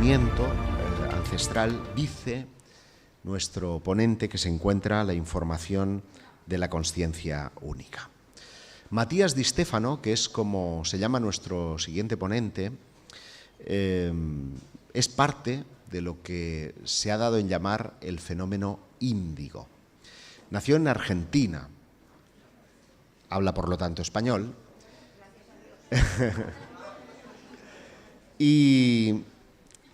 conocimiento ancestral, dice nuestro ponente que se encuentra la información de la consciencia única. Matías Di Stefano, que es como se llama nuestro siguiente ponente, es parte de lo que se ha dado en llamar el fenómeno índigo. Nació en Argentina, habla por lo tanto español, y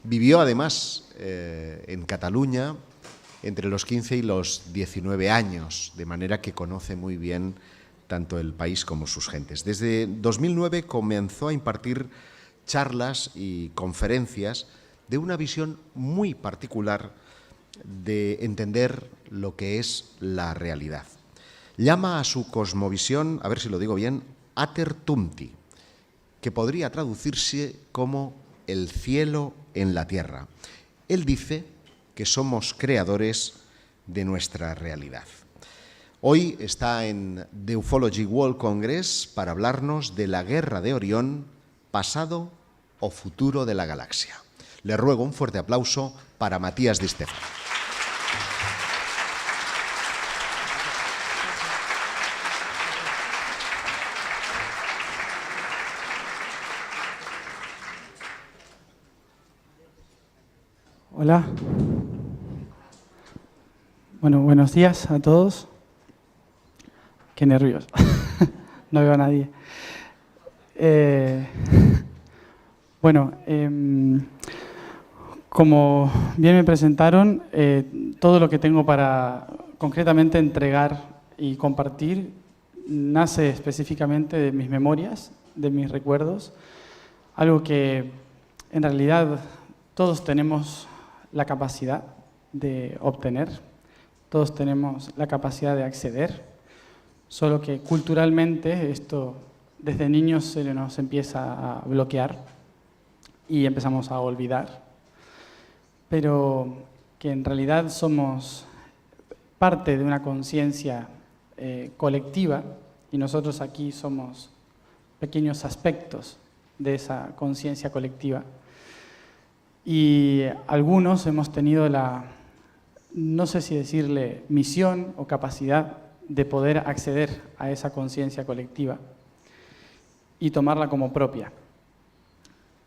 vivió además en Cataluña entre los 15 y los 19 años, de manera que conoce muy bien tanto el país como sus gentes. Desde 2009 comenzó a impartir charlas y conferencias de una visión muy particular de entender lo que es la realidad. Llama a su cosmovisión, a ver si lo digo bien, Ater Tuumti, que podría traducirse como el cielo en la tierra. Él dice que somos creadores de nuestra realidad. Hoy está en The Ufology World Congress para hablarnos de la guerra de Orión, pasado o futuro de la galaxia. Le ruego un fuerte aplauso para Matías Di Stefano. Hola. Bueno, buenos días a todos. Qué nervios. No veo a nadie. Bueno, como bien me presentaron, todo lo que tengo para concretamente entregar y compartir nace específicamente de mis memorias, de mis recuerdos, algo que en realidad todos tenemos la capacidad de obtener, todos tenemos la capacidad de acceder, solo que culturalmente esto desde niños se nos empieza a bloquear y empezamos a olvidar, pero que en realidad somos parte de una conciencia colectiva y nosotros aquí somos pequeños aspectos de esa conciencia colectiva. Y algunos hemos tenido la, no sé si decirle misión o capacidad de poder acceder a esa conciencia colectiva y tomarla como propia.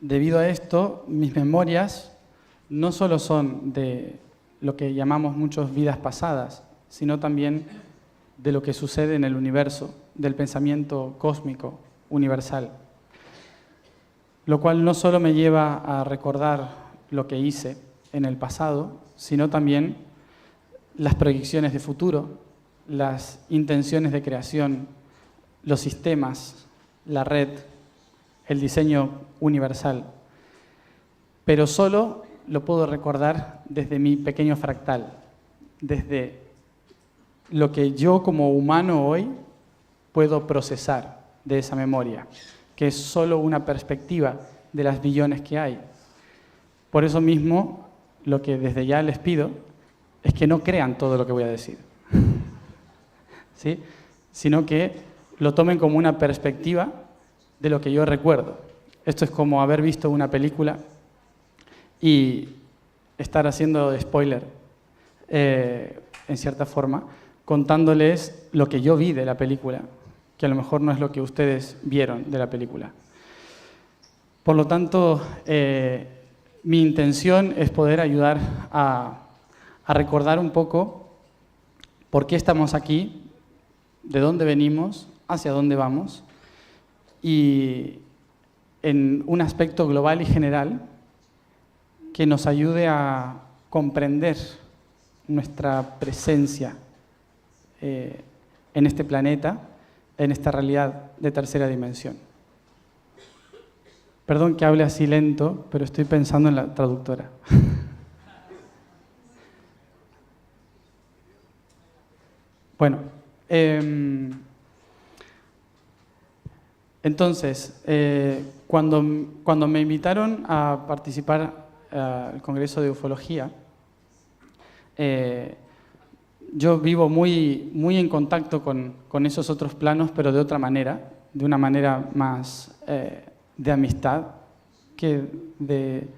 Debido a esto, mis memorias no solo son de lo que llamamos muchas vidas pasadas, sino también de lo que sucede en el universo, del pensamiento cósmico universal, lo cual no solo me lleva a recordar lo que hice en el pasado, sino también las proyecciones de futuro, las intenciones de creación, los sistemas, la red, el diseño universal. Pero solo lo puedo recordar desde mi pequeño fractal, desde lo que yo como humano hoy puedo procesar de esa memoria, que es solo una perspectiva de las billones que hay. Por eso mismo, lo que desde ya les pido es que no crean todo lo que voy a decir, ¿sí? Sino que lo tomen como una perspectiva de lo que yo recuerdo. Esto es como haber visto una película y estar haciendo spoiler, en cierta forma, contándoles lo que yo vi de la película, que a lo mejor no es lo que ustedes vieron de la película. Por lo tanto, mi intención es poder ayudar a recordar un poco por qué estamos aquí, de dónde venimos, hacia dónde vamos, y en un aspecto global y general que nos ayude a comprender nuestra presencia en este planeta, en esta realidad de tercera dimensión. Perdón que hable así lento, pero estoy pensando en la traductora. Bueno, entonces, cuando me invitaron a participar al Congreso de Ufología, yo vivo muy en contacto con esos otros planos, pero de otra manera, de una manera más de amistad que de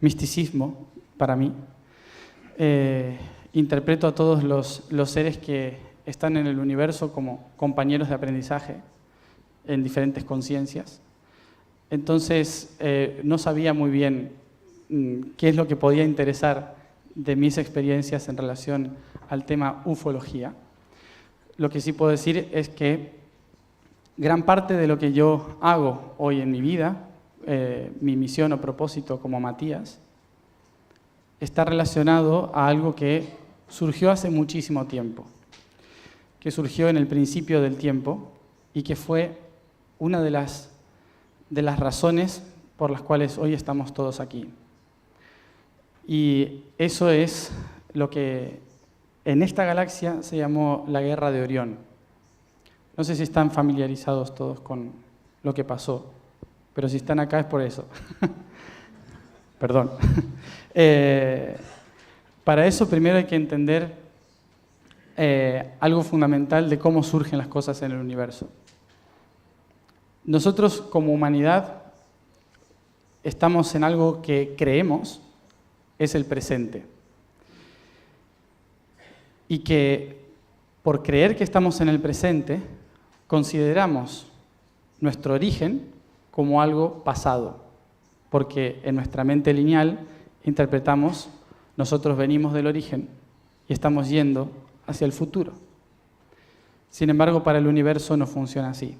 misticismo para mí. Interpreto a todos los seres que están en el universo como compañeros de aprendizaje en diferentes conciencias. Entonces, no sabía muy bien qué es lo que podía interesar de mis experiencias en relación al tema ufología. Lo que sí puedo decir es que gran parte de lo que yo hago hoy en mi vida, mi misión o propósito como Matías, está relacionado a algo que surgió hace muchísimo tiempo, que surgió en el principio del tiempo y que fue una de las razones por las cuales hoy estamos todos aquí. Y eso es lo que en esta galaxia se llamó la Guerra de Orión. No sé si están familiarizados todos con lo que pasó, pero si están acá es por eso. Perdón. Para eso primero hay que entender algo fundamental de cómo surgen las cosas en el universo. Nosotros como humanidad estamos en algo que creemos es el presente. Y que por creer que estamos en el presente, consideramos nuestro origen como algo pasado. Porque en nuestra mente lineal interpretamos, nosotros venimos del origen y estamos yendo hacia el futuro. Sin embargo, para el universo no funciona así.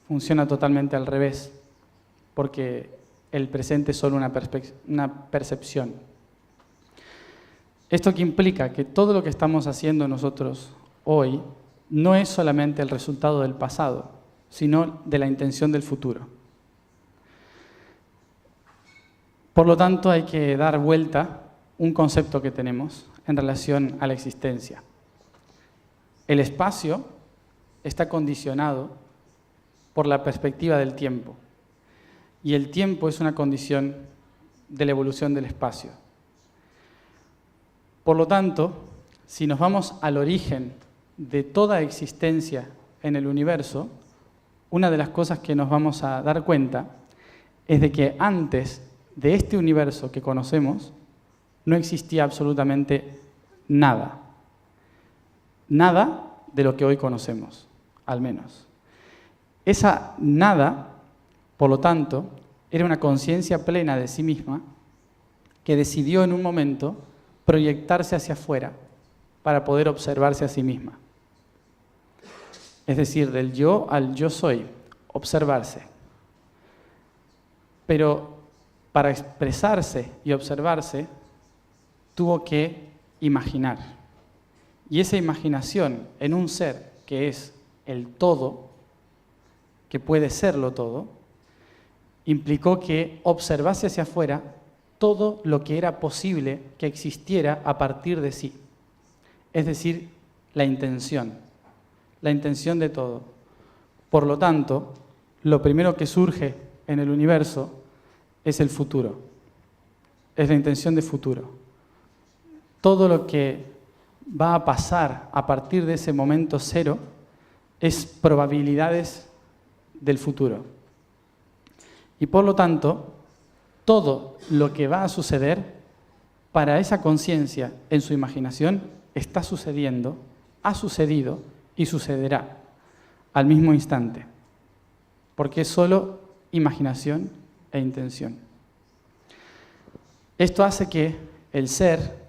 Funciona totalmente al revés, porque el presente es solo una percepción. Esto que implica que todo lo que estamos haciendo nosotros hoy no es solamente el resultado del pasado, sino de la intención del futuro. Por lo tanto, hay que dar vuelta un concepto que tenemos en relación a la existencia. El espacio está condicionado por la perspectiva del tiempo, y el tiempo es una condición de la evolución del espacio. Por lo tanto, si nos vamos al origen de toda existencia en el universo, una de las cosas que nos vamos a dar cuenta es de que antes de este universo que conocemos no existía absolutamente nada. Nada de lo que hoy conocemos, al menos. Esa nada, por lo tanto, era una conciencia plena de sí misma que decidió en un momento proyectarse hacia afuera para poder observarse a sí misma. Es decir, del yo al yo soy, observarse. Pero para expresarse y observarse, tuvo que imaginar. Y esa imaginación en un ser que es el todo, que puede serlo todo, implicó que observase hacia afuera todo lo que era posible que existiera a partir de sí. Es decir, la intención de todo. Por lo tanto, lo primero que surge en el universo es el futuro, es la intención de futuro. Todo lo que va a pasar a partir de ese momento cero es probabilidades del futuro. Y por lo tanto, todo lo que va a suceder para esa conciencia en su imaginación está sucediendo, ha sucedido y sucederá al mismo instante, porque es solo imaginación e intención. Esto hace que el ser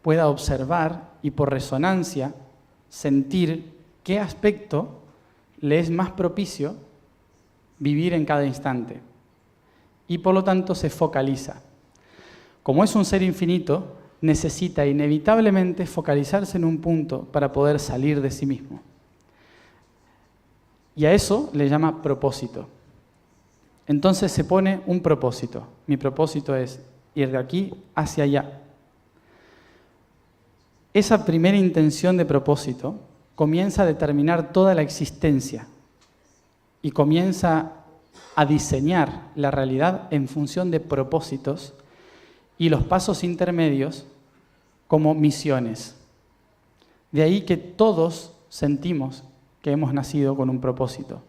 pueda observar y por resonancia sentir qué aspecto le es más propicio vivir en cada instante y por lo tanto se focaliza. Como es un ser infinito, necesita inevitablemente focalizarse en un punto para poder salir de sí mismo. Y a eso le llama propósito. Entonces se pone un propósito. Mi propósito es ir de aquí hacia allá. Esa primera intención de propósito comienza a determinar toda la existencia y comienza a diseñar la realidad en función de propósitos y los pasos intermedios como misiones. De ahí que todos sentimos que hemos nacido con un propósito,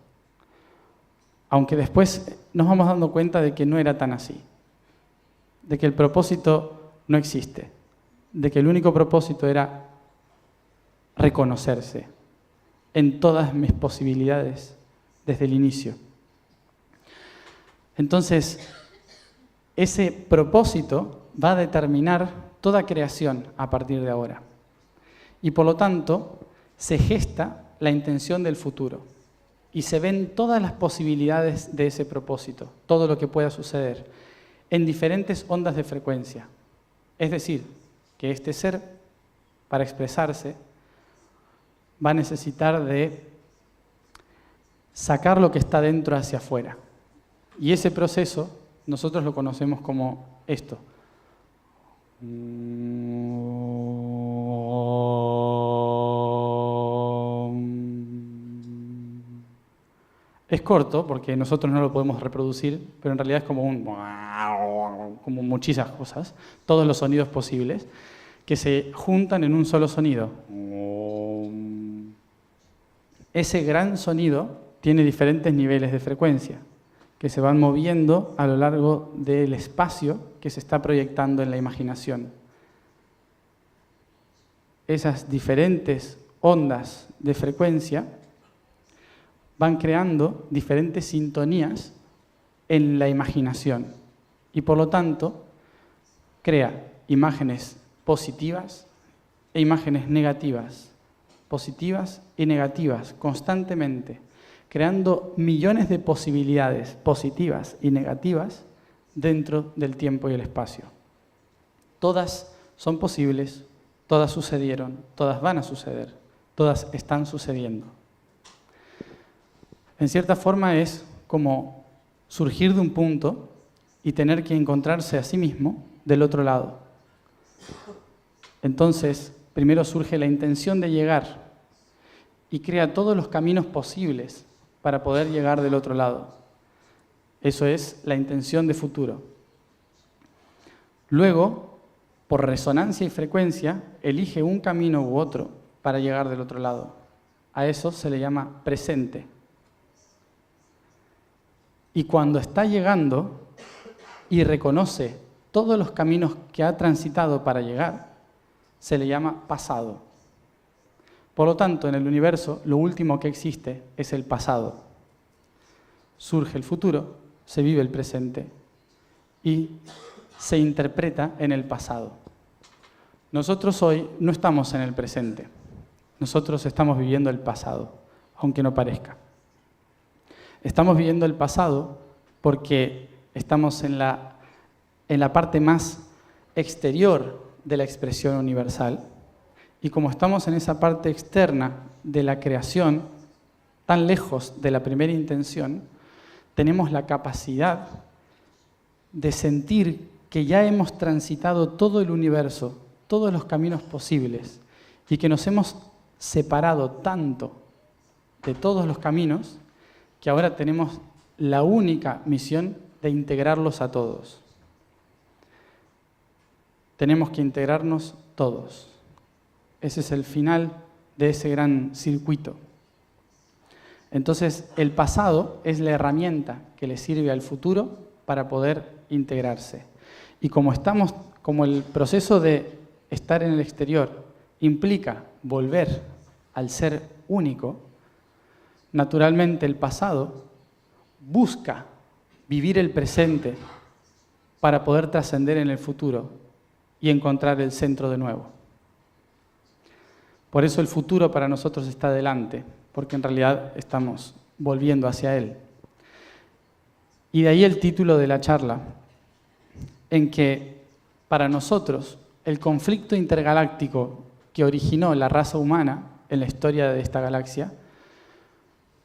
aunque después nos vamos dando cuenta de que no era tan así. de que el propósito no existe, de que el único propósito era reconocerse en todas mis posibilidades desde el inicio. Entonces, ese propósito va a determinar toda creación a partir de ahora. Y por lo tanto, se gesta la intención del futuro. Y se ven todas las posibilidades de ese propósito, todo lo que pueda suceder, en diferentes ondas de frecuencia. Es decir, que este ser, para expresarse, va a necesitar de sacar lo que está dentro hacia afuera. Y ese proceso nosotros lo conocemos como esto. Es corto porque nosotros no lo podemos reproducir, pero en realidad es como muchísimas cosas, todos los sonidos posibles, que se juntan en un solo sonido. Ese gran sonido tiene diferentes niveles de frecuencia que se van moviendo a lo largo del espacio que se está proyectando en la imaginación. Esas diferentes ondas de frecuencia van creando diferentes sintonías en la imaginación y por lo tanto crea imágenes positivas e imágenes negativas, positivas y negativas constantemente, creando millones de posibilidades positivas y negativas dentro del tiempo y el espacio. Todas son posibles, todas sucedieron, todas van a suceder, todas están sucediendo. En cierta forma es como surgir de un punto y tener que encontrarse a sí mismo del otro lado. Entonces, primero surge la intención de llegar y crea todos los caminos posibles para poder llegar del otro lado. Eso es la intención de futuro. Luego, por resonancia y frecuencia, elige un camino u otro para llegar del otro lado. A eso se le llama presente. Y cuando está llegando y reconoce todos los caminos que ha transitado para llegar, se le llama pasado. Por lo tanto, en el universo, lo último que existe es el pasado. Surge el futuro, se vive el presente y se interpreta en el pasado. Nosotros hoy no estamos en el presente. Nosotros estamos viviendo el pasado, aunque no parezca. Estamos viviendo el pasado porque estamos en la parte más exterior de la expresión universal y como estamos en esa parte externa de la creación, tan lejos de la primera intención, tenemos la capacidad de sentir que ya hemos transitado todo el universo, todos los caminos posibles y que nos hemos separado tanto de todos los caminos que ahora tenemos la única misión de integrarlos a todos. Tenemos que integrarnos todos. Ese es el final de ese gran circuito. Entonces, el pasado es la herramienta que le sirve al futuro para poder integrarse. Y como el proceso de estar en el exterior implica volver al ser único, naturalmente el pasado busca vivir el presente para poder trascender en el futuro y encontrar el centro de nuevo. Por eso el futuro para nosotros está delante, porque en realidad estamos volviendo hacia él. Y de ahí el título de la charla, en que para nosotros el conflicto intergaláctico que originó la raza humana en la historia de esta galaxia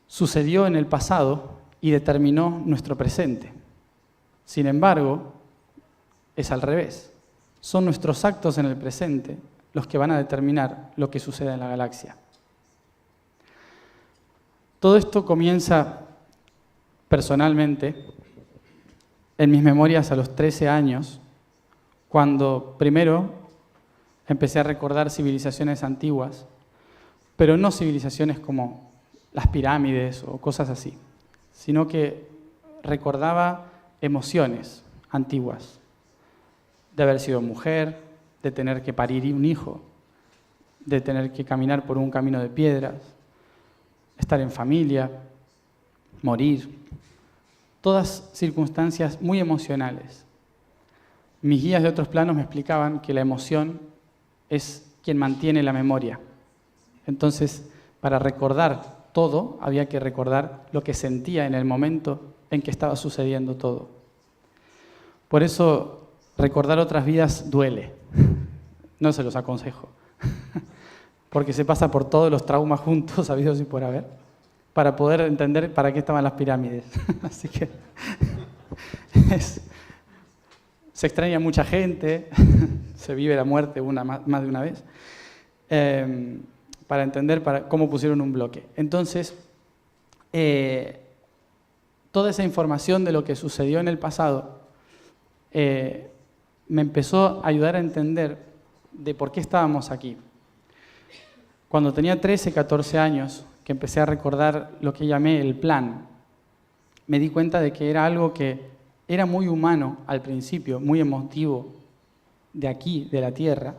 sucedió en el pasado y determinó nuestro presente. Sin embargo, es al revés. Son nuestros actos en el presente los que van a determinar lo que sucede en la galaxia. Todo esto comienza personalmente en mis memorias a los 13 años, cuando primero empecé a recordar civilizaciones antiguas, pero no civilizaciones como las pirámides o cosas así, sino que recordaba emociones antiguas, de haber sido mujer, de tener que parir un hijo, de tener que caminar por un camino de piedras, estar en familia, morir. Todas circunstancias muy emocionales. Mis guías de otros planos me explicaban que la emoción es quien mantiene la memoria. Entonces, para recordar todo, había que recordar lo que sentía en el momento en que estaba sucediendo todo. Por eso, recordar otras vidas duele. No se los aconsejo. Porque se pasa por todos los traumas juntos, habidos y por haber, para poder entender para qué estaban las pirámides. Así que se extraña mucha gente, se vive la muerte más de una vez, para entender cómo pusieron un bloque. Entonces, toda esa información de lo que sucedió en el pasado me empezó a ayudar a entender de por qué estábamos aquí. Cuando tenía 13, 14 años, que empecé a recordar lo que llamé el plan, me di cuenta de que era algo que era muy humano al principio, muy emotivo, de aquí, de la Tierra.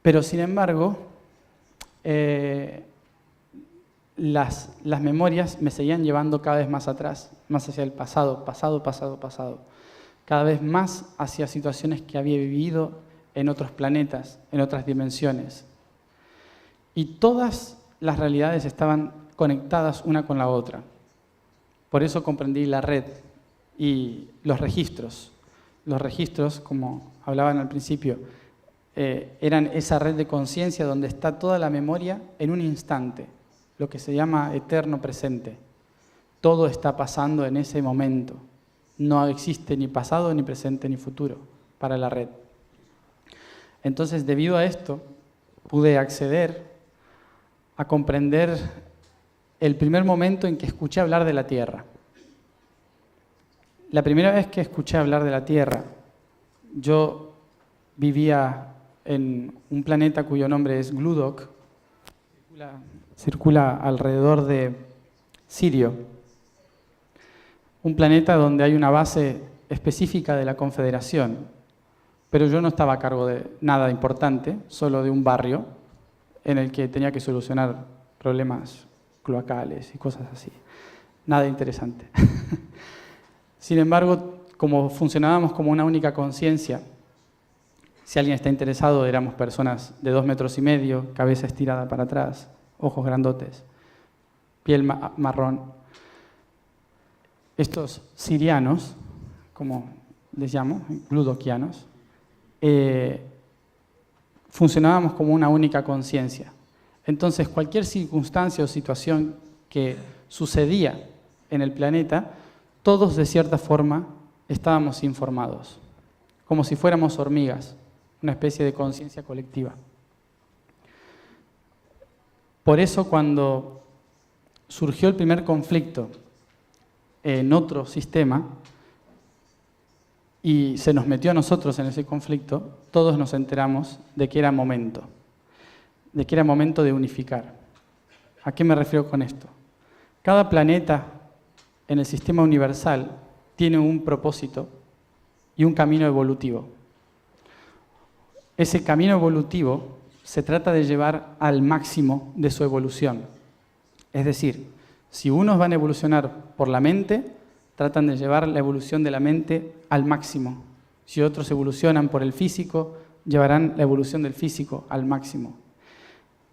Pero sin embargo, las memorias me seguían llevando cada vez más atrás, más hacia el pasado, pasado, cada vez más hacia situaciones que había vivido en otros planetas, en otras dimensiones. Y todas las realidades estaban conectadas una con la otra. Por eso comprendí la red y los registros. Los registros, como hablaban al principio, eran esa red de conciencia donde está toda la memoria en un instante, lo que se llama eterno presente. Todo está pasando en ese momento. No existe ni pasado, ni presente, ni futuro para la red. Entonces, debido a esto, pude acceder a comprender el primer momento en que escuché hablar de la Tierra. La primera vez que escuché hablar de la Tierra, yo vivía en un planeta cuyo nombre es Gludok, circula alrededor de Sirio, un planeta donde hay una base específica de la Confederación, pero yo no estaba a cargo de nada importante, solo de un barrio en el que tenía que solucionar problemas cloacales y cosas así. Nada interesante. Sin embargo, como funcionábamos como una única conciencia, si alguien está interesado, éramos personas de 2,5 metros, cabeza estirada para atrás, ojos grandotes, piel marrón. Estos sirianos, como les llamo, gludokianos, funcionábamos como una única conciencia. Entonces, cualquier circunstancia o situación que sucedía en el planeta, todos de cierta forma estábamos informados, como si fuéramos hormigas, una especie de conciencia colectiva. Por eso, cuando surgió el primer conflicto en otro sistema y se nos metió a nosotros en ese conflicto, todos nos enteramos de que era momento de unificar. ¿A qué me refiero con esto? Cada planeta en el sistema universal tiene un propósito y un camino evolutivo. Ese camino evolutivo se trata de llevar al máximo de su evolución. Es decir, si unos van a evolucionar por la mente, tratan de llevar la evolución de la mente al máximo. Si otros evolucionan por el físico, llevarán la evolución del físico al máximo.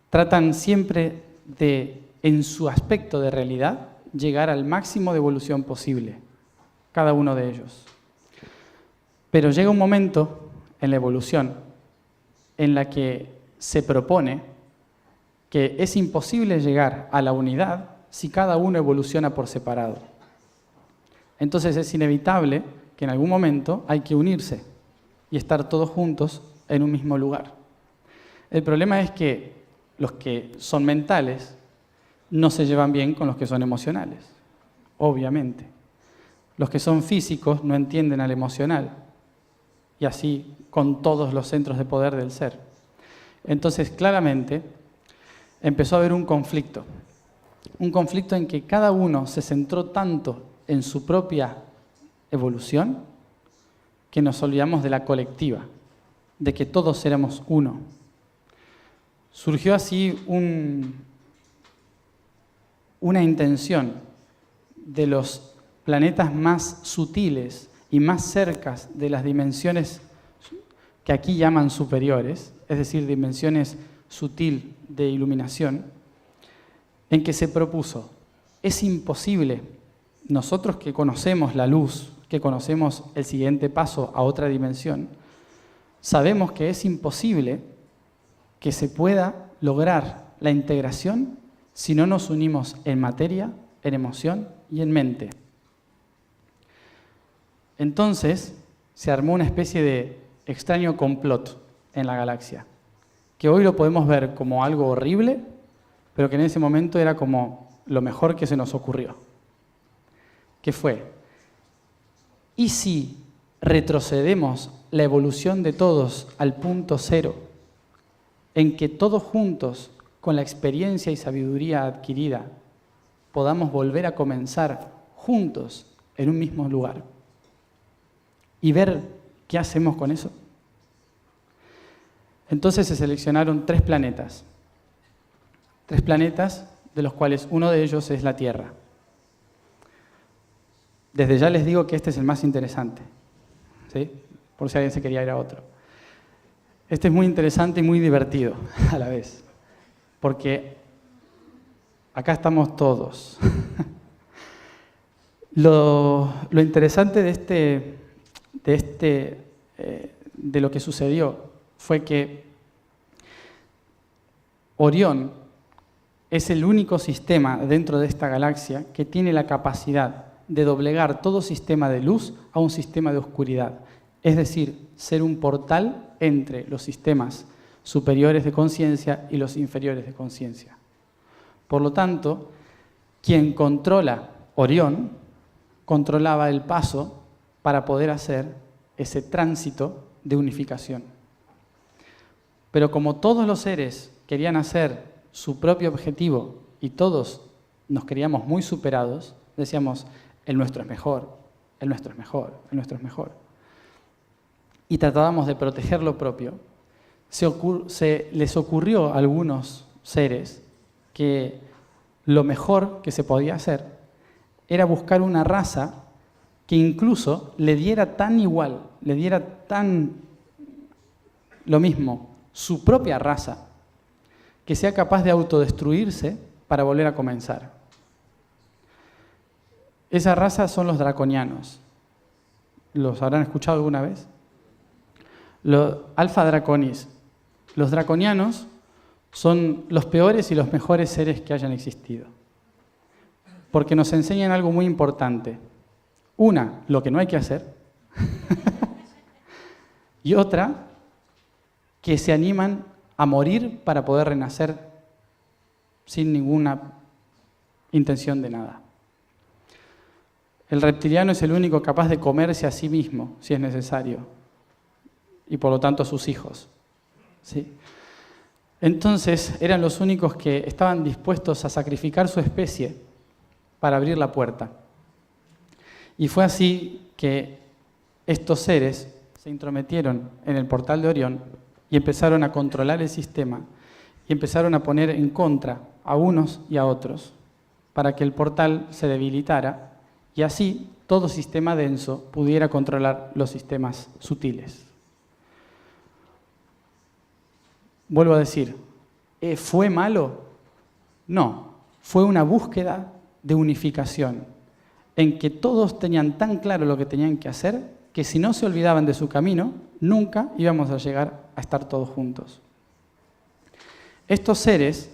Tratan siempre de, en su aspecto de realidad, llegar al máximo de evolución posible, cada uno de ellos. Pero llega un momento en la evolución en la que se propone que es imposible llegar a la unidad si cada uno evoluciona por separado. Entonces es inevitable que en algún momento hay que unirse y estar todos juntos en un mismo lugar. El problema es que los que son mentales no se llevan bien con los que son emocionales, obviamente. Los que son físicos no entienden al emocional, y así con todos los centros de poder del ser. Entonces, claramente, empezó a haber un conflicto en que cada uno se centró tanto en su propia evolución que nos olvidamos de la colectiva, de que todos éramos uno. Surgió así una intención de los planetas más sutiles y más cercas de las dimensiones que aquí llaman superiores, es decir, dimensiones sutil de iluminación, en que se propuso, es imposible, nosotros que conocemos la luz, que conocemos el siguiente paso a otra dimensión, sabemos que es imposible que se pueda lograr la integración si no nos unimos en materia, en emoción y en mente. Entonces se armó una especie de extraño complot en la galaxia, que hoy lo podemos ver como algo horrible, pero que en ese momento era como lo mejor que se nos ocurrió. ¿Qué fue? ¿Y si retrocedemos la evolución de todos al punto cero, en que todos juntos, con la experiencia y sabiduría adquirida, podamos volver a comenzar juntos en un mismo lugar y ver qué hacemos con eso? Entonces se seleccionaron 3 planetas. 3 planetas, de los cuales uno de ellos es la Tierra. Desde ya les digo que este es el más interesante, ¿sí? Por si alguien se quería ir a otro. Este es muy interesante y muy divertido a la vez, porque acá estamos todos. Lo interesante de lo que sucedió fue que Orión es el único sistema dentro de esta galaxia que tiene la capacidad de doblegar todo sistema de luz a un sistema de oscuridad. Es decir, ser un portal entre los sistemas superiores de conciencia y los inferiores de conciencia. Por lo tanto, quien controla Orión, controlaba el paso para poder hacer ese tránsito de unificación. Pero como todos los seres querían hacer su propio objetivo y todos nos creíamos muy superados, decíamos, el nuestro es mejor, el nuestro es mejor, el nuestro es mejor. Y tratábamos de proteger lo propio. Les ocurrió a algunos seres que lo mejor que se podía hacer era buscar una raza que incluso le diera tan igual, le diera tan lo mismo, su propia raza, que sea capaz de autodestruirse para volver a comenzar. Esa raza son los draconianos. ¿Los habrán escuchado alguna vez? Los Alpha Draconis. Los draconianos son los peores y los mejores seres que hayan existido. Porque nos enseñan algo muy importante. Una, lo que no hay que hacer. Y otra, que se animan a morir para poder renacer sin ninguna intención de nada. El reptiliano es el único capaz de comerse a sí mismo, si es necesario, y por lo tanto a sus hijos. ¿Sí? Entonces eran los únicos que estaban dispuestos a sacrificar su especie para abrir la puerta. Y fue así que estos seres se intrometieron en el portal de Orión y empezaron a controlar el sistema y empezaron a poner en contra a unos y a otros para que el portal se debilitara y así todo sistema denso pudiera controlar los sistemas sutiles. Vuelvo a decir, ¿fue malo? No, fue una búsqueda de unificación, en que todos tenían tan claro lo que tenían que hacer, que si no se olvidaban de su camino, nunca íbamos a llegar a estar todos juntos. Estos seres,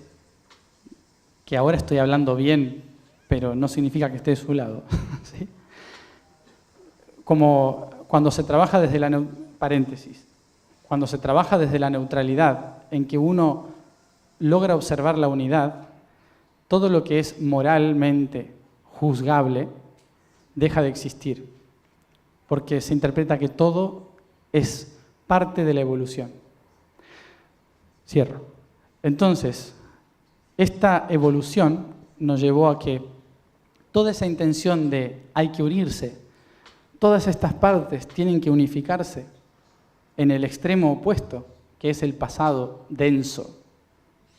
que ahora estoy hablando bien, pero no significa que esté de su lado, ¿sí? Como cuando se trabaja desde la cuando se trabaja desde la neutralidad, en que uno logra observar la unidad, todo lo que es moralmente juzgable deja de existir, porque se interpreta que todo es parte de la evolución. Cierro. Entonces, esta evolución nos llevó a que toda esa intención de hay que unirse, todas estas partes tienen que unificarse en el extremo opuesto, que es el pasado denso,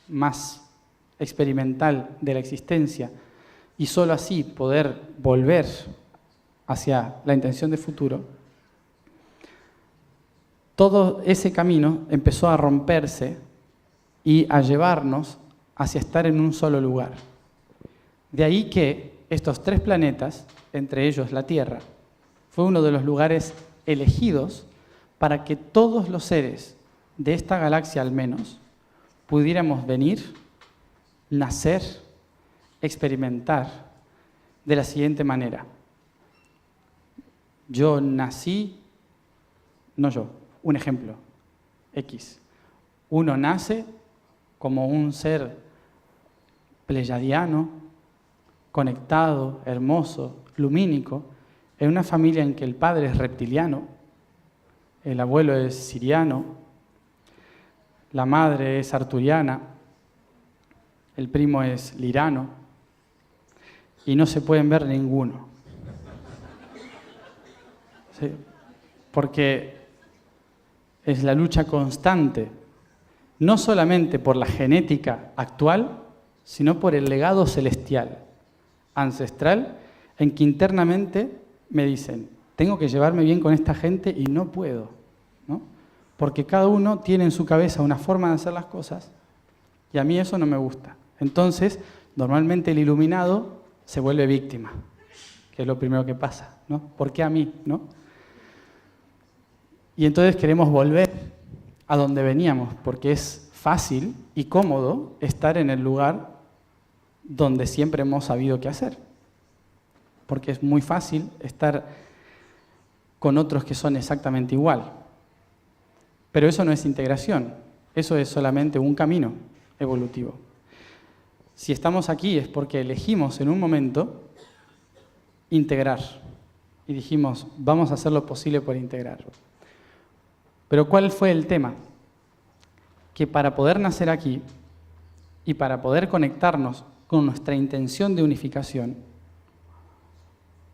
más experimental de la existencia, y solo así poder volver hacia la intención de futuro, todo ese camino empezó a romperse y a llevarnos hacia estar en un solo lugar. De ahí que estos 3 planetas, entre ellos la Tierra, fue uno de los lugares elegidos para que todos los seres de esta galaxia al menos pudiéramos venir, nacer, experimentar de la siguiente manera. Yo nací, no yo, un ejemplo, X. Uno nace como un ser pleyadiano, conectado, hermoso, lumínico, en una familia en que el padre es reptiliano, el abuelo es siriano, la madre es arturiana, el primo es lirano, y no se pueden ver ninguno. ¿Sí? Porque es la lucha constante, no solamente por la genética actual, sino por el legado celestial, ancestral, en que internamente me dicen, tengo que llevarme bien con esta gente y no puedo, ¿no? Porque cada uno tiene en su cabeza una forma de hacer las cosas y a mí eso no me gusta. Entonces, normalmente el iluminado se vuelve víctima, que es lo primero que pasa, ¿no? ¿Por qué a mí, no? Y entonces queremos volver a donde veníamos, porque es fácil y cómodo estar en el lugar donde siempre hemos sabido qué hacer. Porque es muy fácil estar con otros que son exactamente igual. Pero eso no es integración, eso es solamente un camino evolutivo. Si estamos aquí es porque elegimos en un momento integrar y dijimos, vamos a hacer lo posible por integrar. Pero ¿cuál fue el tema? Que para poder nacer aquí y para poder conectarnos con nuestra intención de unificación,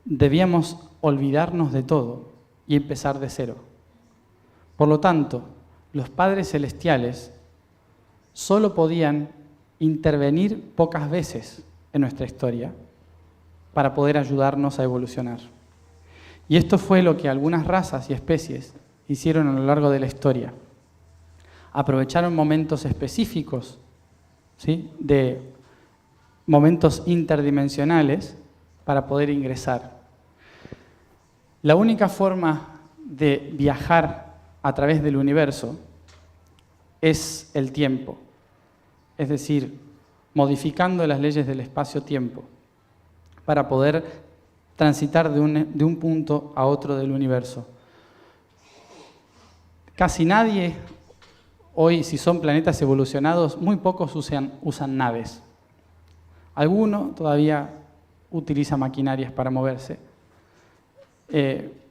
debíamos olvidarnos de todo y empezar de cero. Por lo tanto, los padres celestiales solo podían intervenir pocas veces en nuestra historia para poder ayudarnos a evolucionar. Y esto fue lo que algunas razas y especies hicieron a lo largo de la historia. Aprovecharon momentos específicos, ¿sí?, de momentos interdimensionales para poder ingresar. La única forma de viajar a través del universo es el tiempo, es decir, modificando las leyes del espacio-tiempo para poder transitar de un punto a otro del universo. Casi nadie hoy, si son planetas evolucionados, muy pocos usan naves. Alguno todavía utiliza maquinarias para moverse,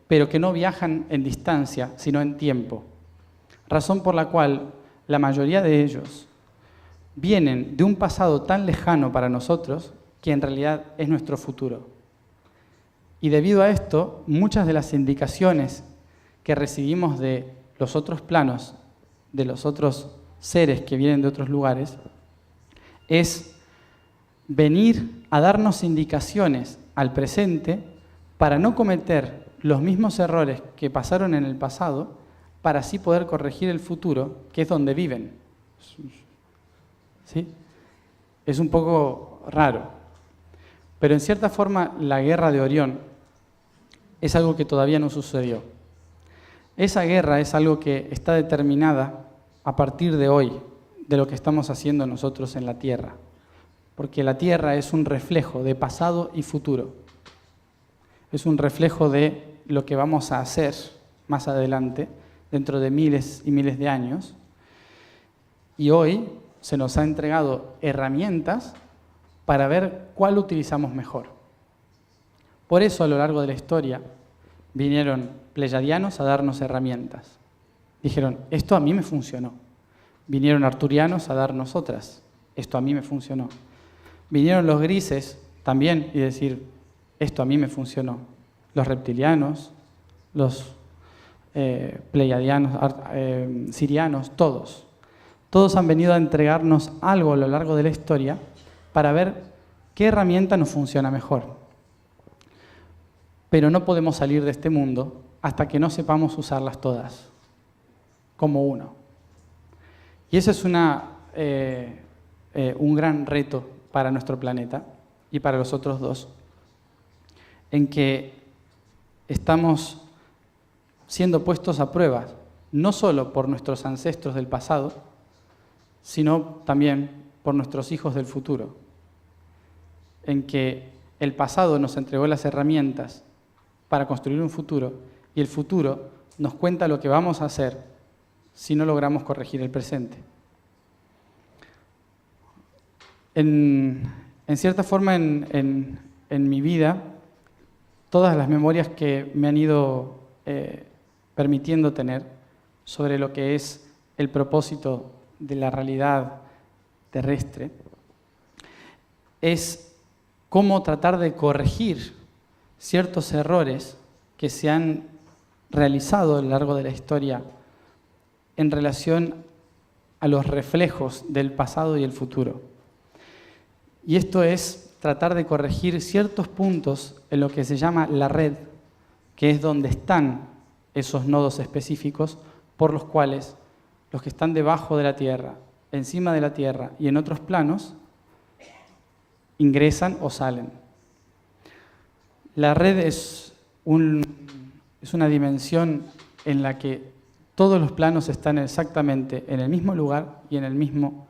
pero que no viajan en distancia, sino en tiempo. Razón por la cual la mayoría de ellos vienen de un pasado tan lejano para nosotros que en realidad es nuestro futuro. Y debido a esto, muchas de las indicaciones que recibimos de los otros planos, de los otros seres que vienen de otros lugares, es venir a darnos indicaciones al presente para no cometer los mismos errores que pasaron en el pasado, para así poder corregir el futuro, que es donde viven. ¿Sí? Es un poco raro. Pero en cierta forma, la guerra de Orión es algo que todavía no sucedió. Esa guerra es algo que está determinada a partir de hoy, de lo que estamos haciendo nosotros en la Tierra. Porque la Tierra es un reflejo de pasado y futuro. Es un reflejo de lo que vamos a hacer más adelante, dentro de miles y miles de años. Y hoy se nos ha entregado herramientas para ver cuál utilizamos mejor. Por eso, a lo largo de la historia, vinieron pleyadianos a darnos herramientas. Dijeron, esto a mí me funcionó. Vinieron arturianos a darnos otras. Esto a mí me funcionó. Vinieron los grises también y decir, esto a mí me funcionó. Los reptilianos, los pleiadianos, sirianos, todos. Todos han venido a entregarnos algo a lo largo de la historia para ver qué herramienta nos funciona mejor. Pero no podemos salir de este mundo hasta que no sepamos usarlas todas, como uno. Y eso es un gran reto para nuestro planeta y para los otros dos, en que estamos siendo puestos a prueba, no solo por nuestros ancestros del pasado, sino también por nuestros hijos del futuro, en que el pasado nos entregó las herramientas para construir un futuro y el futuro nos cuenta lo que vamos a hacer si no logramos corregir el presente. En cierta forma, en mi vida, todas las memorias que me han ido permitiendo tener sobre lo que es el propósito de la realidad terrestre, es cómo tratar de corregir ciertos errores que se han realizado a lo largo de la historia en relación a los reflejos del pasado y el futuro. Y esto es tratar de corregir ciertos puntos en lo que se llama la red, que es donde están esos nodos específicos por los cuales los que están debajo de la Tierra, encima de la Tierra y en otros planos, ingresan o salen. La red es una dimensión en la que todos los planos están exactamente en el mismo lugar y en el mismo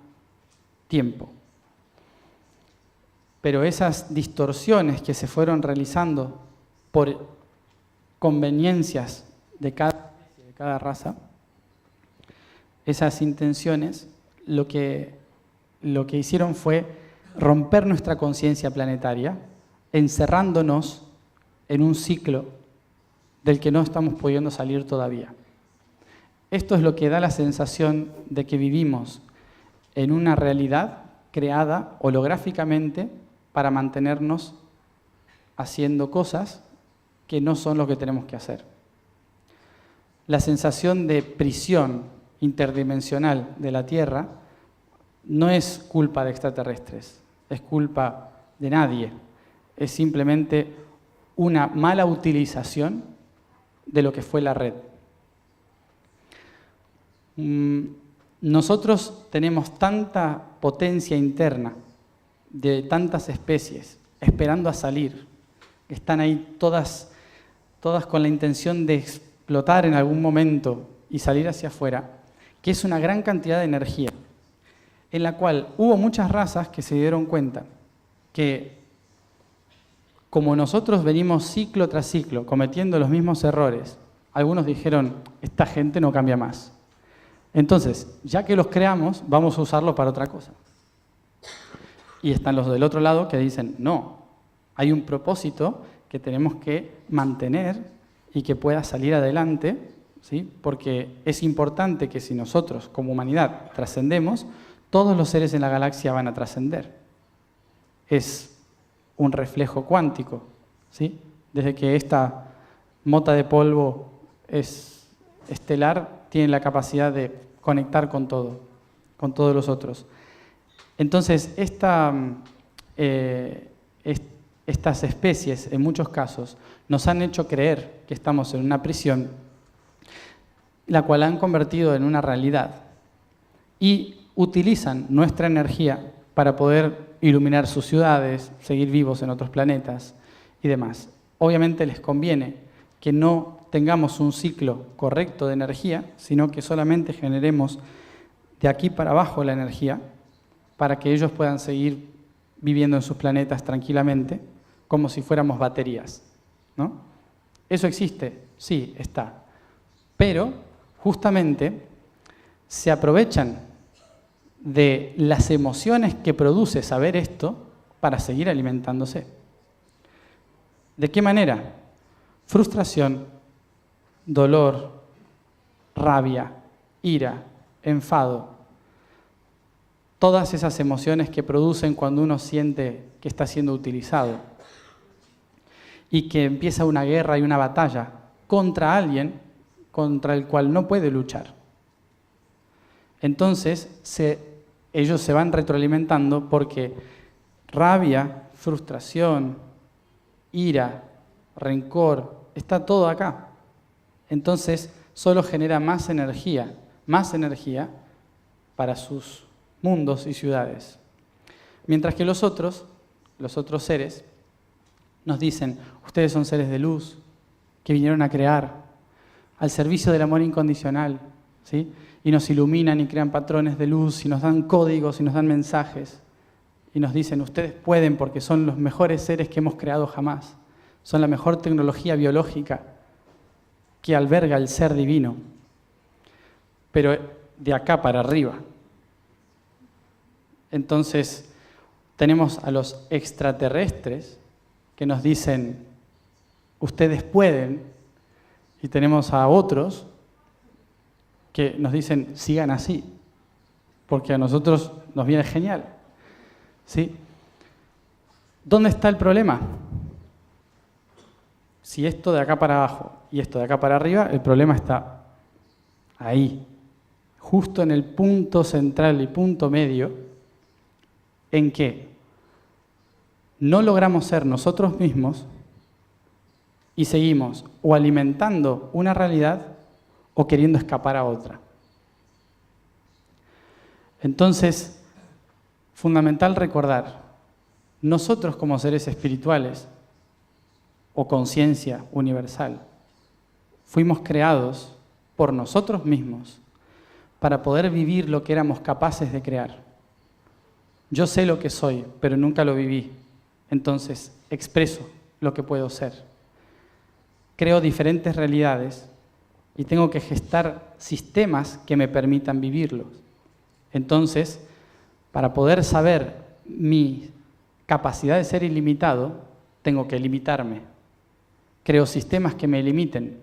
tiempo. Pero esas distorsiones que se fueron realizando por conveniencias de cada raza, esas intenciones lo que hicieron fue romper nuestra conciencia planetaria, encerrándonos en un ciclo del que no estamos pudiendo salir todavía. Esto es lo que da la sensación de que vivimos en una realidad creada holográficamente para mantenernos haciendo cosas que no son lo que tenemos que hacer. La sensación de prisión interdimensional de la Tierra no es culpa de extraterrestres, es culpa de nadie. Es simplemente una mala utilización de lo que fue la red. Nosotros tenemos tanta potencia interna de tantas especies esperando a salir, que están ahí todas con la intención de explotar en algún momento y salir hacia afuera, que es una gran cantidad de energía, en la cual hubo muchas razas que se dieron cuenta que como nosotros venimos ciclo tras ciclo cometiendo los mismos errores, algunos dijeron, esta gente no cambia más. Entonces, ya que los creamos, vamos a usarlo para otra cosa. Y están los del otro lado que dicen, no, hay un propósito que tenemos que mantener y que pueda salir adelante, ¿sí? Porque es importante que si nosotros, como humanidad, trascendemos, todos los seres en la galaxia van a trascender. Es un reflejo cuántico, ¿sí? Desde que esta mota de polvo es estelar, tiene la capacidad de conectar con todo, con todos los otros. Entonces, estas especies, en muchos casos, nos han hecho creer que estamos en una prisión, la cual han convertido en una realidad, y utilizan nuestra energía para poder iluminar sus ciudades, seguir vivos en otros planetas y demás. Obviamente les conviene que no tengamos un ciclo correcto de energía, sino que solamente generemos de aquí para abajo la energía para que ellos puedan seguir viviendo en sus planetas tranquilamente, como si fuéramos baterías, ¿no? ¿Eso existe? Sí, está. Pero, justamente, se aprovechan de las emociones que produce saber esto para seguir alimentándose. ¿De qué manera? Frustración, dolor, rabia, ira, enfado. Todas esas emociones que producen cuando uno siente que está siendo utilizado y que empieza una guerra y una batalla contra alguien contra el cual no puede luchar. Entonces, ellos se van retroalimentando porque rabia, frustración, ira, rencor, está todo acá. Entonces, solo genera más energía para sus mundos y ciudades. Mientras que los otros seres, nos dicen, ustedes son seres de luz, que vinieron a crear, al servicio del amor incondicional, ¿sí? Y nos iluminan y crean patrones de luz, y nos dan códigos, y nos dan mensajes, y nos dicen, ustedes pueden porque son los mejores seres que hemos creado jamás, son la mejor tecnología biológica que alberga el ser divino, pero de acá para arriba. Entonces, tenemos a los extraterrestres que nos dicen, ustedes pueden, y tenemos a otros que nos dicen, sigan así, porque a nosotros nos viene genial. ¿Sí? ¿Dónde está el problema? Si esto de acá para abajo y esto de acá para arriba, el problema está ahí, justo en el punto central y punto medio, en que no logramos ser nosotros mismos y seguimos o alimentando una realidad o queriendo escapar a otra. Entonces, fundamental recordar, nosotros como seres espirituales o conciencia universal, fuimos creados por nosotros mismos para poder vivir lo que éramos capaces de crear. Yo sé lo que soy, pero nunca lo viví. Entonces, expreso lo que puedo ser. Creo diferentes realidades y tengo que gestar sistemas que me permitan vivirlos. Entonces, para poder saber mi capacidad de ser ilimitado, tengo que limitarme. Creo sistemas que me limiten.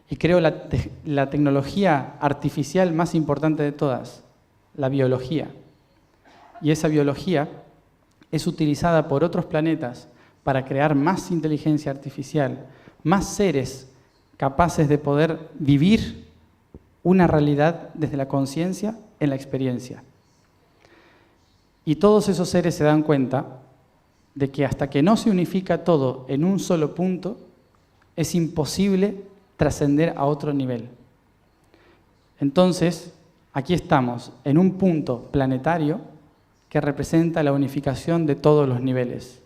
Y creo la tecnología artificial más importante de todas, la biología. Y esa biología es utilizada por otros planetas para crear más inteligencia artificial, más seres capaces de poder vivir una realidad desde la conciencia en la experiencia. Y todos esos seres se dan cuenta de que hasta que no se unifica todo en un solo punto, es imposible trascender a otro nivel. Entonces, aquí estamos en un punto planetario que representa la unificación de todos los niveles.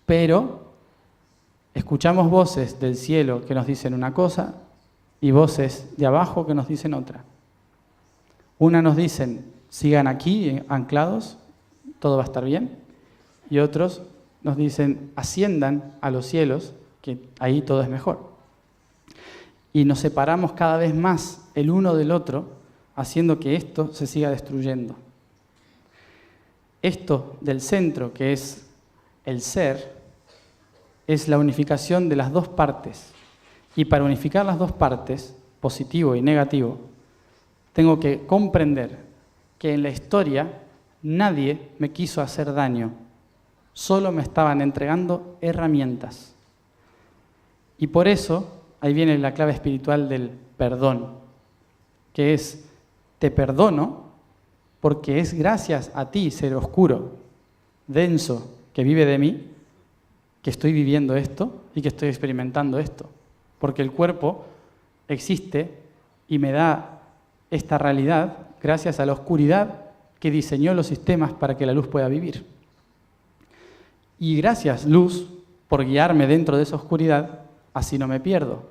Pero escuchamos voces del cielo que nos dicen una cosa y voces de abajo que nos dicen otra. Una nos dicen, sigan aquí anclados, todo va a estar bien. Y otros nos dicen, asciendan a los cielos, que ahí todo es mejor. Y nos separamos cada vez más el uno del otro, haciendo que esto se siga destruyendo. Esto del centro, que es el ser, es la unificación de las dos partes. Y para unificar las dos partes, positivo y negativo, tengo que comprender que en la historia nadie me quiso hacer daño, solo me estaban entregando herramientas. Y por eso, ahí viene la clave espiritual del perdón, que es, te perdono porque es gracias a ti, ser oscuro, denso, que vive de mí, que estoy viviendo esto y que estoy experimentando esto. Porque el cuerpo existe y me da esta realidad gracias a la oscuridad que diseñó los sistemas para que la luz pueda vivir. Y gracias, luz, por guiarme dentro de esa oscuridad, así no me pierdo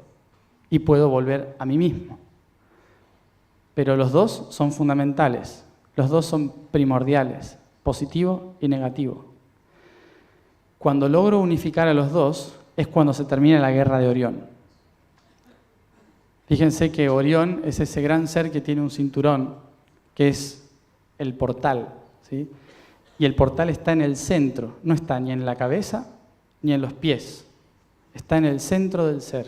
y puedo volver a mí mismo. Pero los dos son fundamentales, los dos son primordiales, positivo y negativo. Cuando logro unificar a los dos es cuando se termina la guerra de Orión. Fíjense que Orión es ese gran ser que tiene un cinturón, que es el portal, ¿sí? Y el portal está en el centro, no está ni en la cabeza ni en los pies, está en el centro del ser.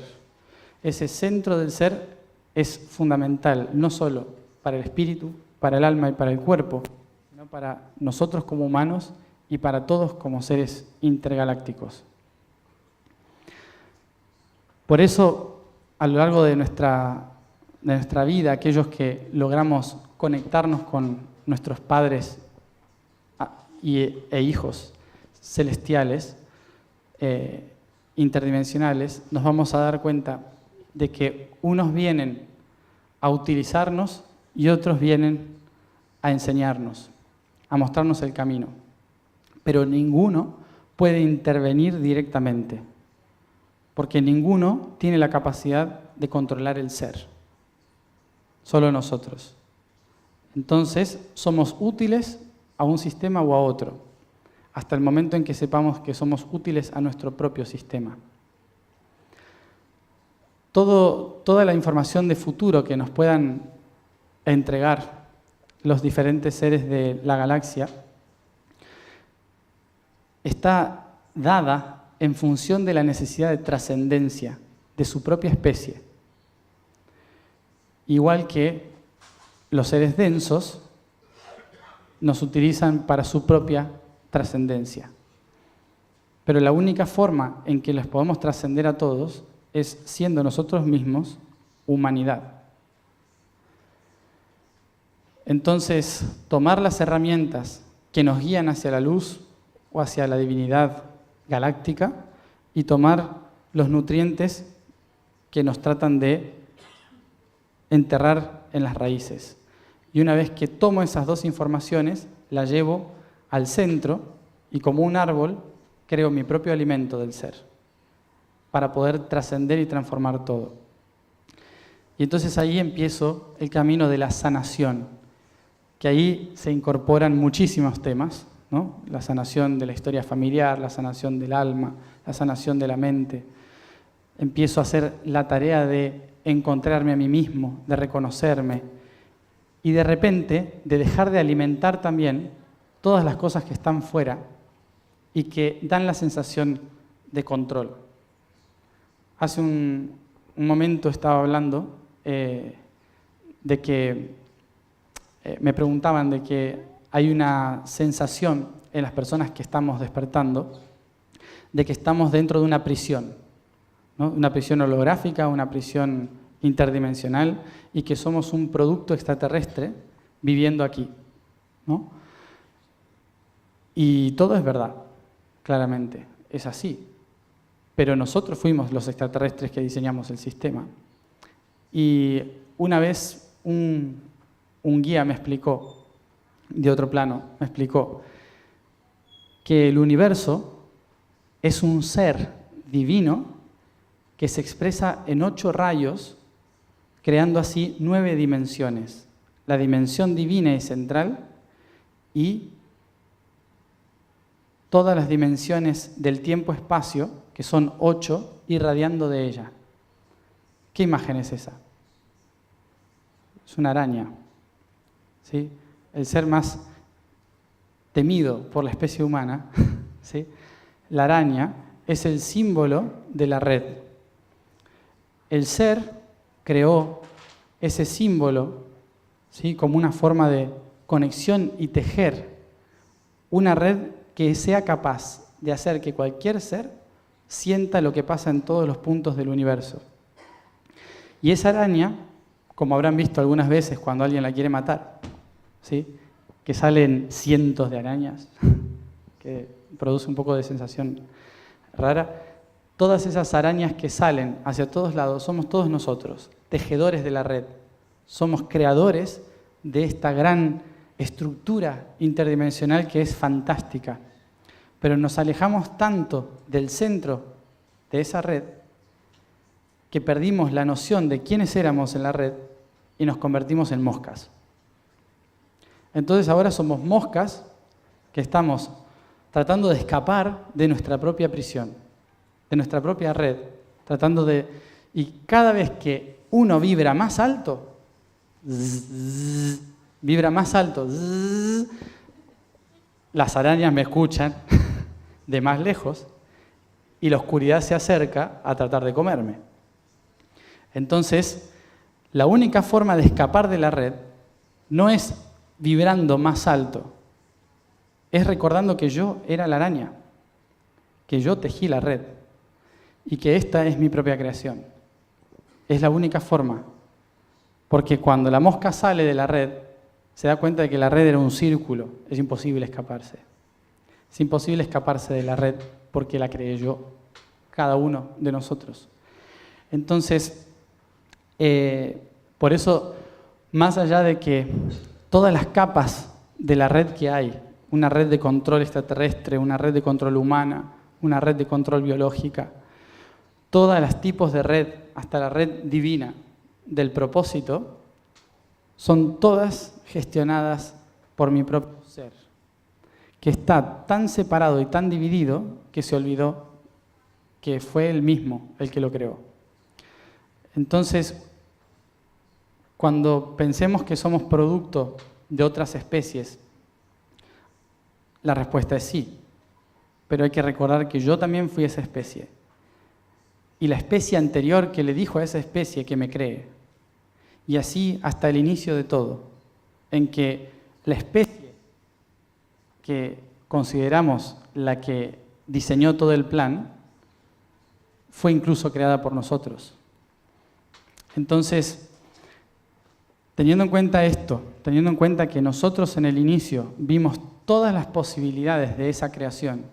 Ese centro del ser es fundamental, no solo para el espíritu, para el alma y para el cuerpo, sino para nosotros como humanos y para todos como seres intergalácticos. Por eso, a lo largo de nuestra vida, aquellos que logramos conectarnos con nuestros padres e hijos celestiales, interdimensionales, nos vamos a dar cuenta de que unos vienen a utilizarnos y otros vienen a enseñarnos, a mostrarnos el camino. Pero ninguno puede intervenir directamente, porque ninguno tiene la capacidad de controlar el ser. Solo nosotros. Entonces, somos útiles a un sistema o a otro, hasta el momento en que sepamos que somos útiles a nuestro propio sistema. Toda la información de futuro que nos puedan entregar los diferentes seres de la galaxia está dada en función de la necesidad de trascendencia de su propia especie. Igual que los seres densos nos utilizan para su propia trascendencia. Pero la única forma en que les podemos trascender a todos es siendo nosotros mismos humanidad. Entonces, tomar las herramientas que nos guían hacia la luz o hacia la divinidad galáctica y tomar los nutrientes que nos tratan de enterrar en las raíces. Y una vez que tomo esas dos informaciones, las llevo al centro y como un árbol creo mi propio alimento del ser para poder trascender y transformar todo. Y entonces ahí empiezo el camino de la sanación, que ahí se incorporan muchísimos temas, ¿no? La sanación de la historia familiar, la sanación del alma, la sanación de la mente. Empiezo a hacer la tarea de encontrarme a mí mismo, de reconocerme y de repente de dejar de alimentar también todas las cosas que están fuera y que dan la sensación de control. Hace un momento estaba hablando de que me preguntaban de que hay una sensación en las personas que estamos despertando de que estamos dentro de una prisión, ¿no? Una prisión holográfica, una prisión interdimensional y que somos un producto extraterrestre viviendo aquí, ¿no? Y todo es verdad, claramente, es así. Pero nosotros fuimos los extraterrestres que diseñamos el sistema. Y una vez un guía me explicó, de otro plano, me explicó que el universo es un ser divino que se expresa en 8 rayos, creando así 9 dimensiones. La dimensión divina y central y todas las dimensiones del tiempo-espacio, que son 8, irradiando de ella. ¿Qué imagen es esa? Es una araña, ¿sí? El ser más temido por la especie humana, ¿sí? La araña es el símbolo de la red. El ser creó ese símbolo, ¿sí? Como una forma de conexión y tejer una red que sea capaz de hacer que cualquier ser sienta lo que pasa en todos los puntos del universo. Y esa araña, como habrán visto algunas veces cuando alguien la quiere matar, ¿sí? Que salen cientos de arañas, que produce un poco de sensación rara, todas esas arañas que salen hacia todos lados somos todos nosotros, tejedores de la red. Somos creadores de esta gran estructura interdimensional que es fantástica. Pero nos alejamos tanto del centro de esa red que perdimos la noción de quiénes éramos en la red y nos convertimos en moscas. Entonces ahora somos moscas que estamos tratando de escapar de nuestra propia prisión, de nuestra propia red, tratando de... Y cada vez que uno vibra más alto, vibra más alto, las arañas me escuchan de más lejos y la oscuridad se acerca a tratar de comerme. Entonces, la única forma de escapar de la red no es vibrando más alto, es recordando que yo era la araña, que yo tejí la red y que esta es mi propia creación. Es la única forma, porque cuando la mosca sale de la red, se da cuenta de que la red era un círculo, es imposible escaparse. Es imposible escaparse de la red porque la creé yo, cada uno de nosotros. Entonces, por eso, más allá de que todas las capas de la red que hay, una red de control extraterrestre, una red de control humana, una red de control biológica, todos los tipos de red, hasta la red divina del propósito, son todas gestionadas por mi propio ser, que está tan separado y tan dividido que se olvidó que fue él mismo el que lo creó. Entonces, cuando pensemos que somos producto de otras especies, la respuesta es sí, pero hay que recordar que yo también fui esa especie. Y la especie anterior que le dijo a esa especie que me cree. Y así hasta el inicio de todo, en que la especie que consideramos la que diseñó todo el plan, fue incluso creada por nosotros. Entonces, teniendo en cuenta esto, teniendo en cuenta que nosotros en el inicio vimos todas las posibilidades de esa creación,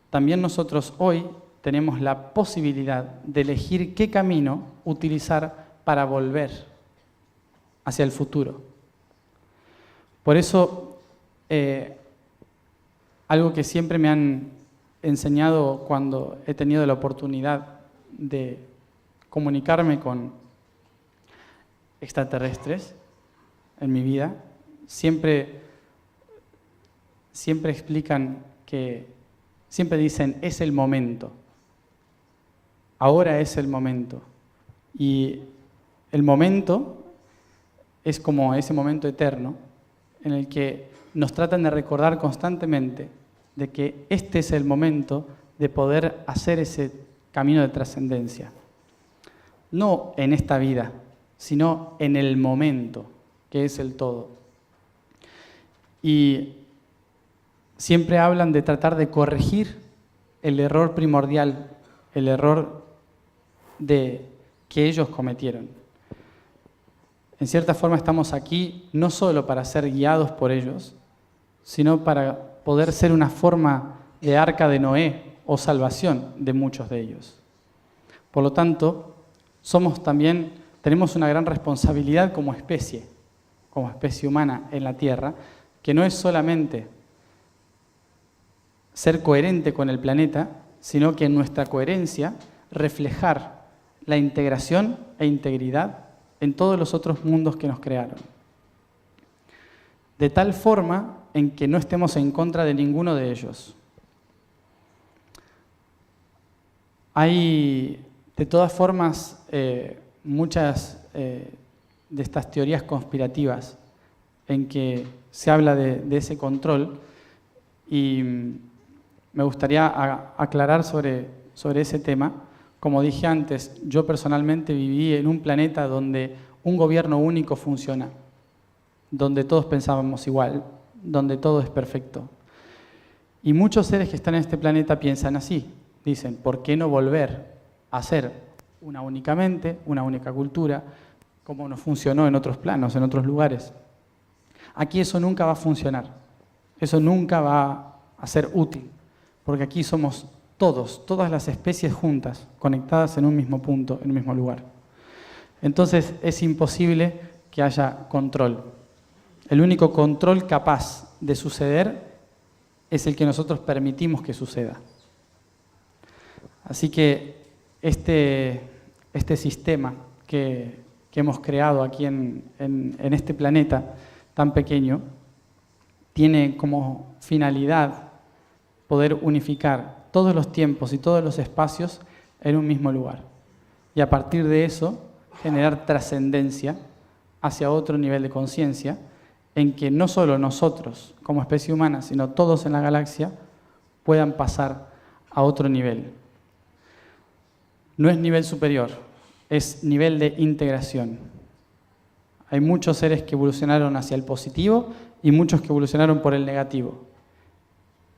también nosotros hoy tenemos la posibilidad de elegir qué camino utilizar para volver hacia el futuro. Por eso, algo que siempre me han enseñado cuando he tenido la oportunidad de comunicarme con extraterrestres en mi vida, siempre explican que, siempre dicen, es el momento. Ahora es el momento. Y el momento es como ese momento eterno en el que nos tratan de recordar constantemente de que este es el momento de poder hacer ese camino de trascendencia. No en esta vida, sino en el momento, que es el todo. Y siempre hablan de tratar de corregir el error primordial, el error que ellos cometieron. En cierta forma estamos aquí no solo para ser guiados por ellos, sino para poder ser una forma de arca de Noé o salvación de muchos de ellos. Por lo tanto, tenemos una gran responsabilidad como especie humana en la Tierra, que no es solamente ser coherente con el planeta, sino que en nuestra coherencia reflejar la integración e integridad en todos los otros mundos que nos crearon. De tal forma en que no estemos en contra de ninguno de ellos. Hay, de todas formas, muchas de estas teorías conspirativas en que se habla de ese control, y me gustaría aclarar sobre ese tema. Como dije antes, yo personalmente viví en un planeta donde un gobierno único funciona, donde todos pensábamos igual, donde todo es perfecto. Y muchos seres que están en este planeta piensan así. Dicen, ¿por qué no volver a ser una única mente, una única cultura, como nos funcionó en otros planos, en otros lugares? Aquí eso nunca va a funcionar. Eso nunca va a ser útil, porque aquí somos todas las especies juntas, conectadas en un mismo punto, en un mismo lugar. Entonces es imposible que haya control. El único control capaz de suceder es el que nosotros permitimos que suceda. Así que este sistema que hemos creado aquí en este planeta tan pequeño tiene como finalidad poder unificar todos los tiempos y todos los espacios en un mismo lugar. Y a partir de eso, generar trascendencia hacia otro nivel de conciencia, en que no solo nosotros, como especie humana, sino todos en la galaxia, puedan pasar a otro nivel. No es nivel superior, es nivel de integración. Hay muchos seres que evolucionaron hacia el positivo y muchos que evolucionaron por el negativo.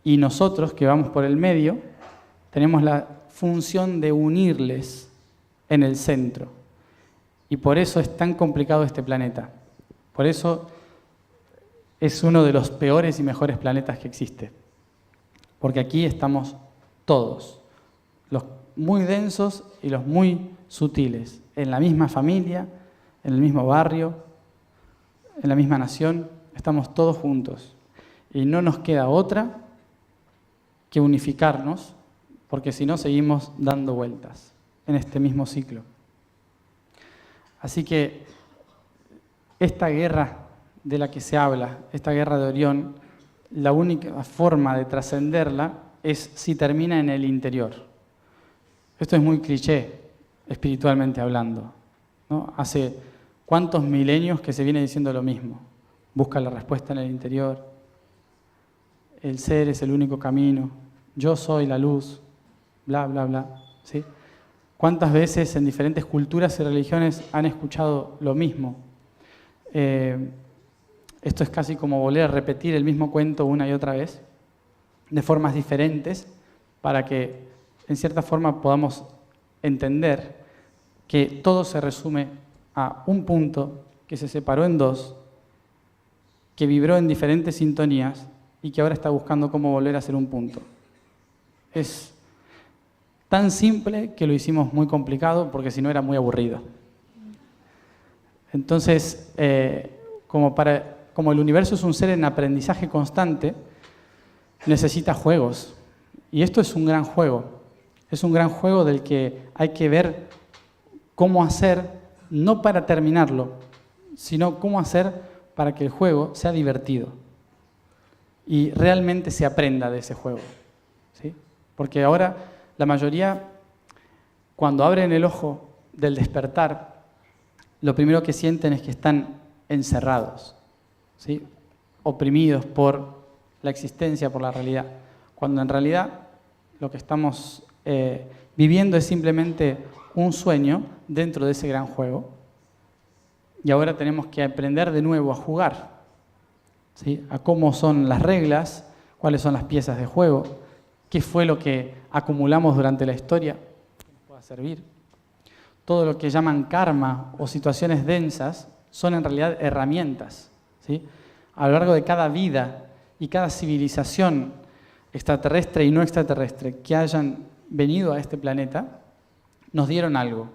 Y nosotros, que vamos por el medio, tenemos función de unirles en el centro. Y por eso es tan complicado este planeta. Por eso es uno de los peores y mejores planetas que existe. Porque aquí estamos todos, los muy densos y los muy sutiles, en la misma familia, en el mismo barrio, en la misma nación, estamos todos juntos. Y no nos queda otra que unificarnos, porque si no seguimos dando vueltas en este mismo ciclo. Así que esta guerra de la que se habla, esta guerra de Orión, la única forma de trascenderla es si termina en el interior. Esto es muy cliché, espiritualmente hablando, ¿no? Hace cuántos milenios que se viene diciendo lo mismo. Busca la respuesta en el interior. El ser es el único camino. Yo soy la luz. Bla, bla, bla. ¿Sí? ¿Cuántas veces en diferentes culturas y religiones han escuchado lo mismo? Esto es casi como volver a repetir el mismo cuento una y otra vez, de formas diferentes, para que en cierta forma podamos entender que todo se resume a un punto que se separó en dos, que vibró en diferentes sintonías y que ahora está buscando cómo volver a ser un punto. Es tan simple que lo hicimos muy complicado porque si no era muy aburrido. Entonces, como el universo es un ser en aprendizaje constante, necesita juegos. Y esto es un gran juego. Es un gran juego del que hay que ver cómo hacer, no para terminarlo, sino cómo hacer para que el juego sea divertido y realmente se aprenda de ese juego, ¿sí? Porque ahora la mayoría, cuando abren el ojo del despertar, lo primero que sienten es que están encerrados, ¿sí? Oprimidos por la existencia, por la realidad, cuando en realidad lo que estamos viviendo es simplemente un sueño dentro de ese gran juego. Y ahora tenemos que aprender de nuevo a jugar, ¿sí? A cómo son las reglas, cuáles son las piezas de juego, qué fue lo que acumulamos durante la historia que nos pueda servir. Todo lo que llaman karma o situaciones densas son en realidad herramientas, ¿sí? A lo largo de cada vida y cada civilización extraterrestre y no extraterrestre que hayan venido a este planeta, nos dieron algo,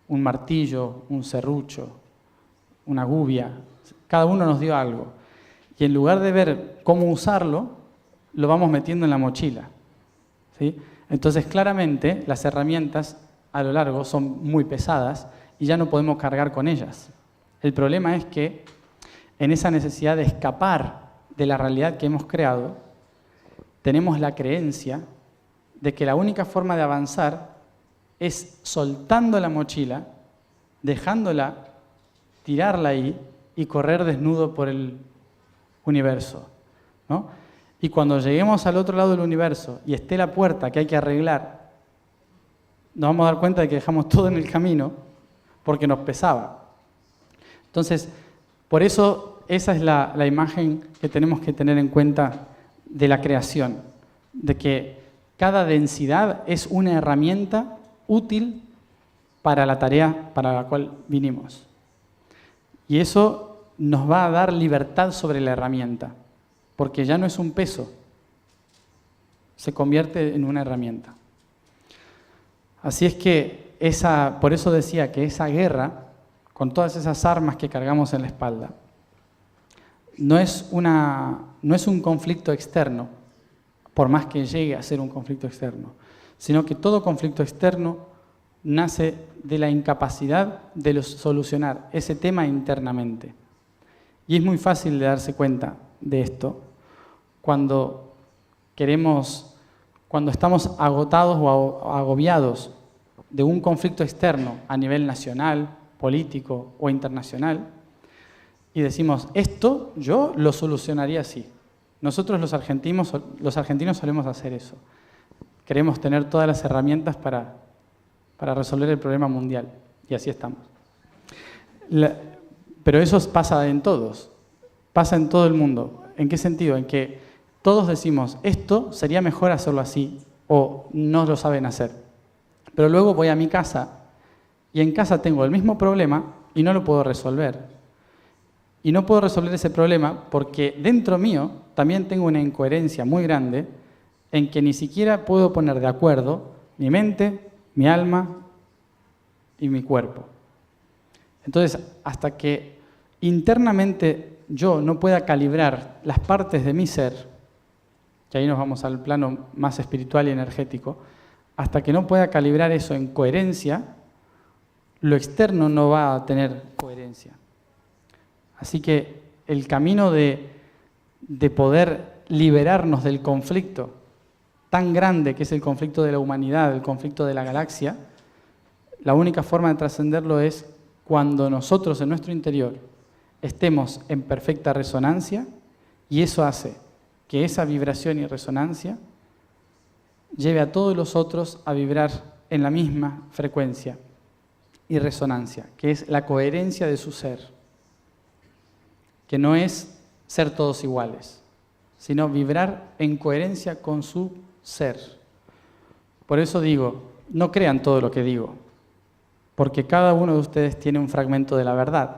un martillo, un serrucho, una gubia, cada uno nos dio algo. Y en lugar de ver cómo usarlo, lo vamos metiendo en la mochila, ¿sí? Entonces, claramente, las herramientas a lo largo son muy pesadas y ya no podemos cargar con ellas. El problema es que en esa necesidad de escapar de la realidad que hemos creado, tenemos la creencia de que la única forma de avanzar es soltando la mochila, dejándola, tirarla ahí y correr desnudo por el universo, ¿no? Y cuando lleguemos al otro lado del universo y esté la puerta que hay que arreglar, nos vamos a dar cuenta de que dejamos todo en el camino porque nos pesaba. Entonces, por eso esa es la imagen que tenemos que tener en cuenta de la creación, de que cada densidad es una herramienta útil para la tarea para la cual vinimos. Y eso nos va a dar libertad sobre la herramienta, porque ya no es un peso, se convierte en una herramienta. Así es que por eso decía que esa guerra, con todas esas armas que cargamos en la espalda, no es un conflicto externo, por más que llegue a ser un conflicto externo, sino que todo conflicto externo nace de la incapacidad de solucionar ese tema internamente. Y es muy fácil de darse cuenta de esto cuando estamos agotados o agobiados de un conflicto externo a nivel nacional, político o internacional, y decimos, esto yo lo solucionaría así. Nosotros los argentinos solemos hacer eso. Queremos tener todas las herramientas para resolver el problema mundial, y así estamos. Pero eso pasa en todos, pasa en todo el mundo. ¿En qué sentido? En que todos decimos, esto sería mejor hacerlo así, o no lo saben hacer. Pero luego voy a mi casa y en casa tengo el mismo problema y no lo puedo resolver. Y no puedo resolver ese problema porque dentro mío también tengo una incoherencia muy grande en que ni siquiera puedo poner de acuerdo mi mente, mi alma y mi cuerpo. Entonces, hasta que internamente yo no pueda calibrar las partes de mi ser, que ahí nos vamos al plano más espiritual y energético, hasta que no pueda calibrar eso en coherencia, lo externo no va a tener coherencia. Así que el camino de poder liberarnos del conflicto tan grande que es el conflicto de la humanidad, el conflicto de la galaxia, la única forma de trascenderlo es cuando nosotros en nuestro interior estemos en perfecta resonancia, y eso hace que esa vibración y resonancia lleve a todos los otros a vibrar en la misma frecuencia y resonancia, que es la coherencia de su ser, que no es ser todos iguales, sino vibrar en coherencia con su ser. Por eso digo, no crean todo lo que digo, porque cada uno de ustedes tiene un fragmento de la verdad.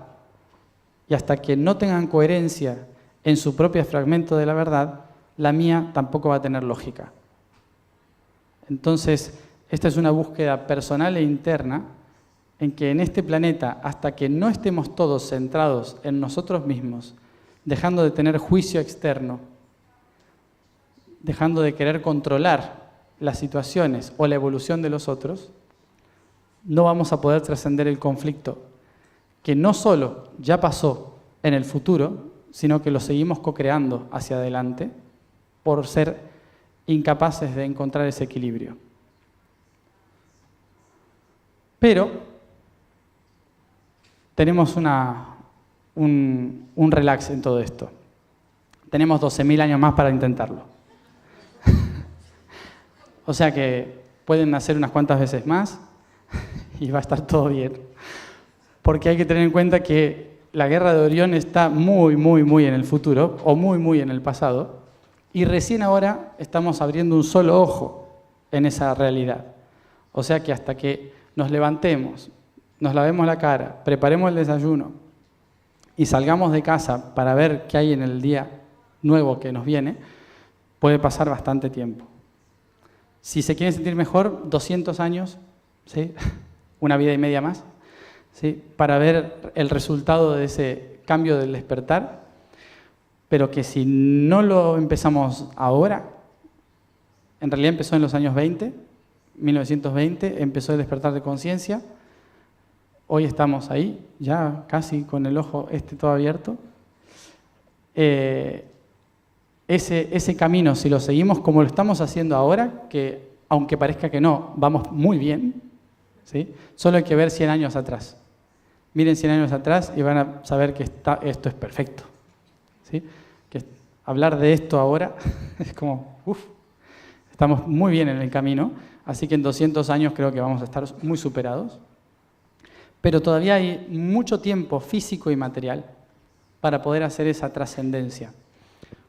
Y hasta que no tengan coherencia en su propio fragmento de la verdad, la mía tampoco va a tener lógica. Entonces, esta es una búsqueda personal e interna en que en este planeta, hasta que no estemos todos centrados en nosotros mismos, dejando de tener juicio externo, dejando de querer controlar las situaciones o la evolución de los otros, no vamos a poder trascender el conflicto, que no solo ya pasó en el futuro, sino que lo seguimos co-creando hacia adelante por ser incapaces de encontrar ese equilibrio. Pero tenemos un relax en todo esto. Tenemos 12.000 años más para intentarlo. O sea que pueden nacer unas cuantas veces más y va a estar todo bien. Porque hay que tener en cuenta que la guerra de Orión está muy, muy, muy en el futuro, o muy, muy en el pasado, y recién ahora estamos abriendo un solo ojo en esa realidad. O sea que hasta que nos levantemos, nos lavemos la cara, preparemos el desayuno y salgamos de casa para ver qué hay en el día nuevo que nos viene, puede pasar bastante tiempo. Si se quieren sentir mejor, 200 años, ¿sí? Una vida y media más, ¿sí? Para ver el resultado de ese cambio del despertar, pero que si no lo empezamos ahora, en realidad empezó en los años 20, 1920, empezó el despertar de conciencia, hoy estamos ahí, ya casi con el ojo todo abierto. Ese camino, si lo seguimos como lo estamos haciendo ahora, que aunque parezca que no, vamos muy bien, ¿sí? Solo hay que ver 100 años atrás. Miren 100 años atrás y van a saber que esto es perfecto, ¿sí? Que hablar de esto ahora es como, estamos muy bien en el camino, así que en 200 años creo que vamos a estar muy superados. Pero todavía hay mucho tiempo físico y material para poder hacer esa trascendencia.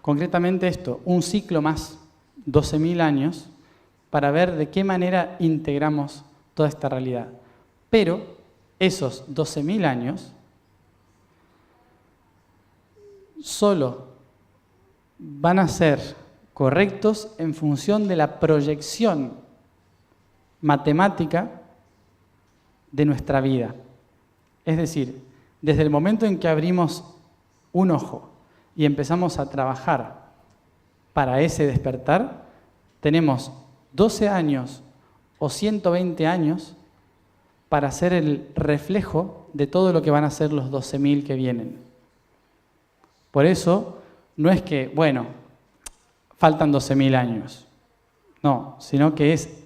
Concretamente esto, un ciclo más, 12.000 años, para ver de qué manera integramos toda esta realidad. Pero esos 12.000 años solo van a ser correctos en función de la proyección matemática de nuestra vida. Es decir, desde el momento en que abrimos un ojo y empezamos a trabajar para ese despertar, tenemos 12 años o 120 años para ser el reflejo de todo lo que van a ser los 12.000 que vienen. Por eso, no es que, bueno, faltan 12.000 años. No, sino que es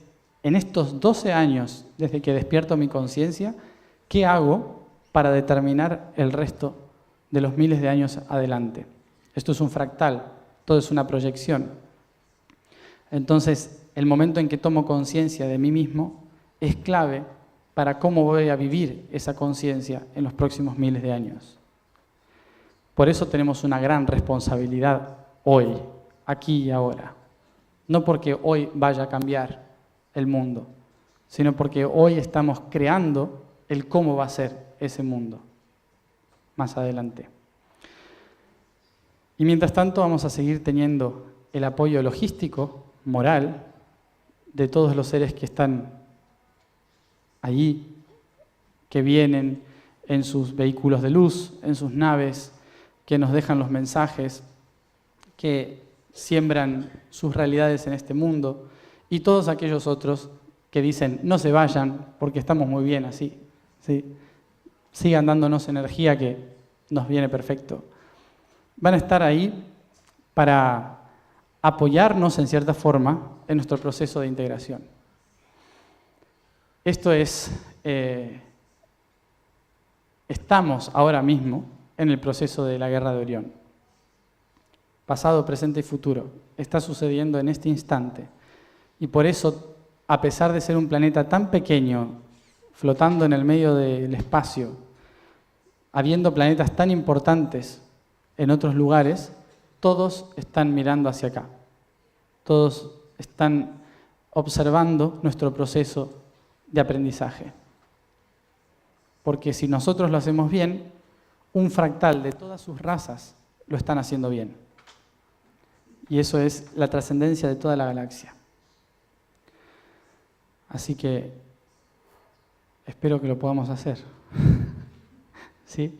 en estos 12 años, desde que despierto mi conciencia, ¿qué hago para determinar el resto de los miles de años adelante? Esto es un fractal, todo es una proyección. Entonces, el momento en que tomo conciencia de mí mismo es clave para cómo voy a vivir esa conciencia en los próximos miles de años. Por eso tenemos una gran responsabilidad hoy, aquí y ahora. No porque hoy vaya a cambiar el mundo, sino porque hoy estamos creando el cómo va a ser ese mundo más adelante. Y mientras tanto vamos a seguir teniendo el apoyo logístico, moral, de todos los seres que están allí, que vienen en sus vehículos de luz, en sus naves, que nos dejan los mensajes, que siembran sus realidades en este mundo, y todos aquellos otros que dicen, no se vayan porque estamos muy bien así, ¿sí? Sigan dándonos energía que nos viene perfecto. Van a estar ahí para apoyarnos en cierta forma en nuestro proceso de integración. Esto es, estamos ahora mismo en el proceso de la Guerra de Orión. Pasado, presente y futuro. Está sucediendo en este instante. Y por eso, a pesar de ser un planeta tan pequeño, flotando en el medio del espacio, habiendo planetas tan importantes en otros lugares, todos están mirando hacia acá. Todos están observando nuestro proceso de aprendizaje. Porque si nosotros lo hacemos bien, un fractal de todas sus razas lo están haciendo bien. Y eso es la trascendencia de toda la galaxia. Así que espero que lo podamos hacer. ¿Sí?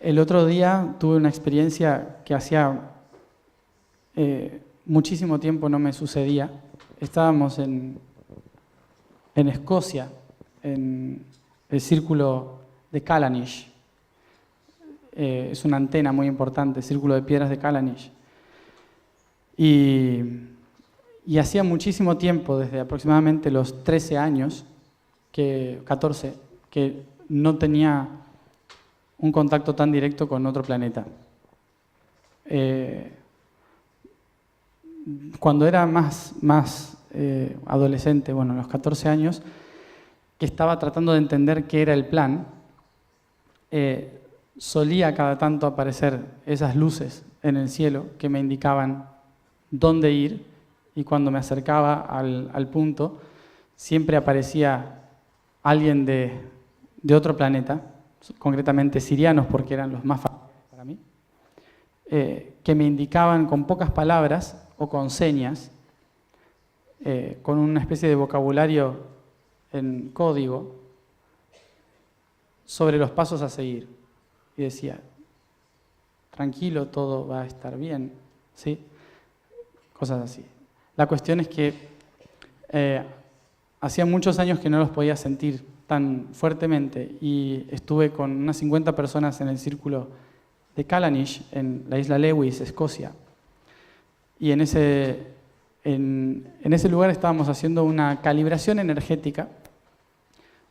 El otro día tuve una experiencia que hacía muchísimo tiempo no me sucedía. Estábamos en Escocia, en el círculo de Callanish. Es una antena muy importante, el círculo de piedras de Callanish. Y hacía muchísimo tiempo, desde aproximadamente los 13 años, 14, que no tenía un contacto tan directo con otro planeta. Cuando era más adolescente, bueno, a los 14 años, que estaba tratando de entender qué era el plan, solía cada tanto aparecer esas luces en el cielo que me indicaban dónde ir, y cuando me acercaba al punto, siempre aparecía alguien de otro planeta, concretamente sirianos, porque eran los más fáciles para mí, que me indicaban con pocas palabras o con señas, con una especie de vocabulario en código, sobre los pasos a seguir. Y decía, tranquilo, todo va a estar bien, ¿sí? Cosas así. La cuestión es que hacía muchos años que no los podía sentir tan fuertemente y estuve con unas 50 personas en el círculo de Callanish, en la isla Lewis, Escocia. Y en ese lugar estábamos haciendo una calibración energética,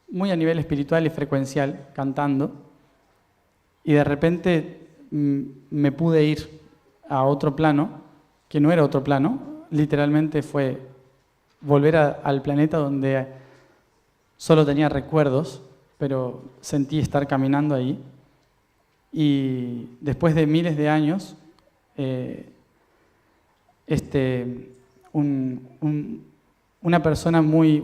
muy a nivel espiritual y frecuencial, cantando, y de repente me pude ir a otro plano, que no era otro plano, literalmente fue volver al planeta donde solo tenía recuerdos, pero sentí estar caminando ahí. Y después de miles de años, una persona muy,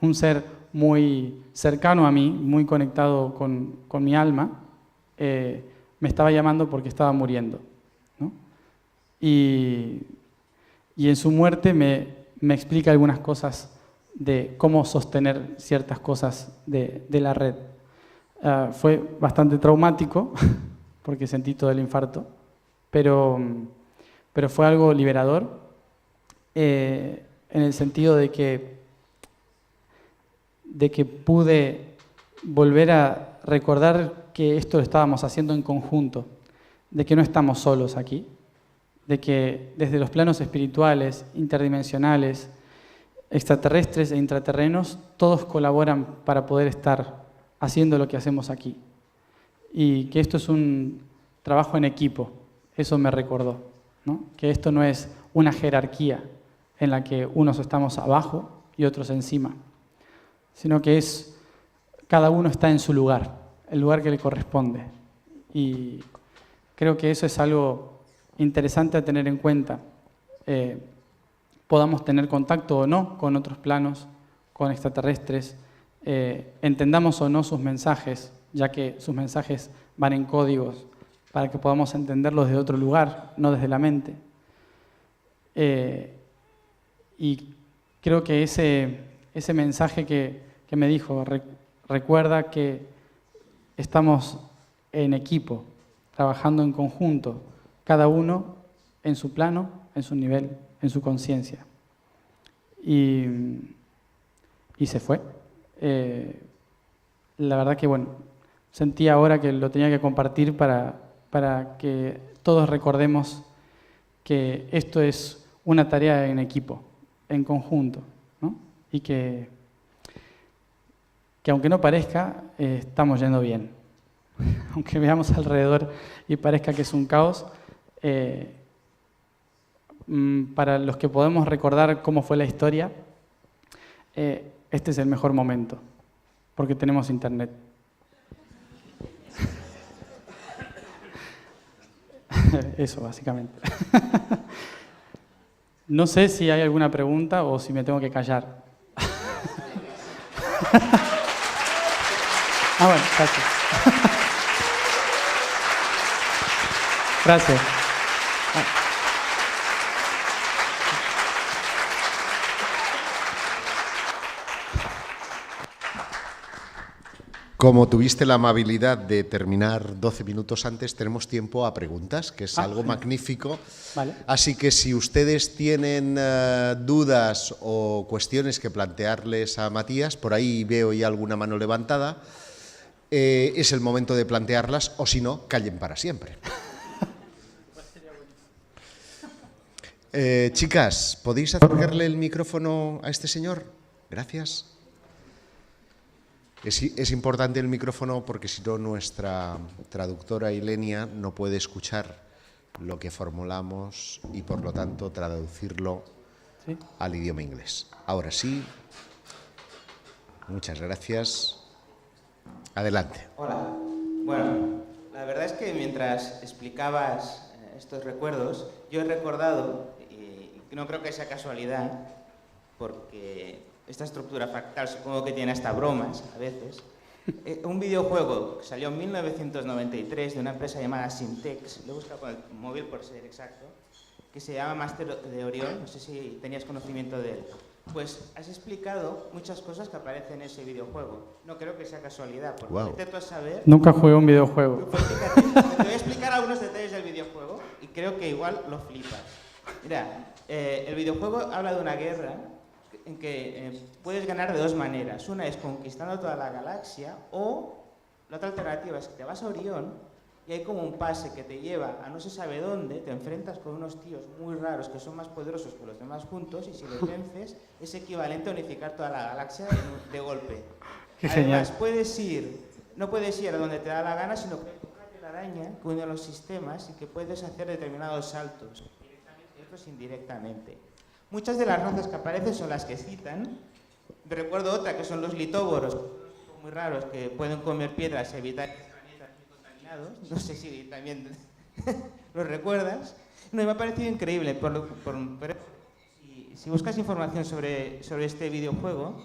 un ser muy cercano a mí, muy conectado con mi alma, me estaba llamando porque estaba muriendo, ¿no? Y en su muerte me explica algunas cosas de cómo sostener ciertas cosas de la red. Fue bastante traumático, porque sentí todo el infarto, pero fue algo liberador, en el sentido de que pude volver a recordar que esto lo estábamos haciendo en conjunto, de que no estamos solos aquí, de que desde los planos espirituales, interdimensionales, extraterrestres e intraterrenos, todos colaboran para poder estar haciendo lo que hacemos aquí. Y que esto es un trabajo en equipo, eso me recordó, ¿no? Que esto no es una jerarquía en la que unos estamos abajo y otros encima, sino que cada uno está en su lugar, el lugar que le corresponde. Y creo que eso es algo interesante a tener en cuenta podamos tener contacto o no con otros planos, con extraterrestres, entendamos o no sus mensajes, ya que sus mensajes van en códigos, para que podamos entenderlos de otro lugar, no desde la mente. Y creo que ese mensaje que me dijo, recuerda que estamos en equipo, trabajando en conjunto, cada uno en su plano, en su nivel, en su conciencia. Y se fue. La verdad que, bueno, sentí ahora que lo tenía que compartir para que todos recordemos que esto es una tarea en equipo, en conjunto, ¿no? Y que aunque no parezca, estamos yendo bien. Aunque veamos alrededor y parezca que es un caos, para los que podemos recordar cómo fue la historia, este es el mejor momento, porque tenemos internet. Eso, básicamente. No sé si hay alguna pregunta o si me tengo que callar. Bueno, gracias. Gracias. Como tuviste la amabilidad de terminar 12 minutos antes, tenemos tiempo a preguntas, que es algo magnífico. Vale. Así que si ustedes tienen dudas o cuestiones que plantearles a Matías, por ahí veo ya alguna mano levantada, es el momento de plantearlas, o si no, callen para siempre. Chicas, ¿podéis acercarle el micrófono a este señor? Gracias. Es importante el micrófono porque si no nuestra traductora Ilenia no puede escuchar lo que formulamos y por lo tanto traducirlo al idioma inglés. Ahora sí, muchas gracias. Adelante. Hola. Bueno, la verdad es que mientras explicabas estos recuerdos, yo he recordado, y no creo que sea casualidad, porque esta estructura fractal supongo que tiene hasta bromas a veces, un videojuego que salió en 1993 de una empresa llamada Syntex, lo he buscado con el móvil por ser exacto, que se llama Master de Orión, no sé si tenías conocimiento de él. Pues has explicado muchas cosas que aparecen en ese videojuego. No creo que sea casualidad, porque intento saber... Nunca jugué un videojuego. Pues fíjate, te voy a explicar algunos detalles del videojuego y creo que igual lo flipas. Mira, el videojuego habla de una guerra en que puedes ganar de dos maneras. Una es conquistando toda la galaxia, o la otra alternativa es que te vas a Orión y hay como un pase que te lleva a no se sabe dónde, te enfrentas con unos tíos muy raros que son más poderosos que los demás juntos y si los vences es equivalente a unificar toda la galaxia de golpe. Qué Además, genial. no puedes ir a donde te da la gana, sino que hay una telaraña que une los sistemas y que puedes hacer determinados saltos, directamente y otros indirectamente. Muchas de las razas que aparecen son las que citan. Me recuerdo otra que son los litóboros, muy raros, que pueden comer piedras y evitar que sean contaminados. No sé si también los recuerdas. No, me ha parecido increíble. Pero si buscas información sobre este videojuego,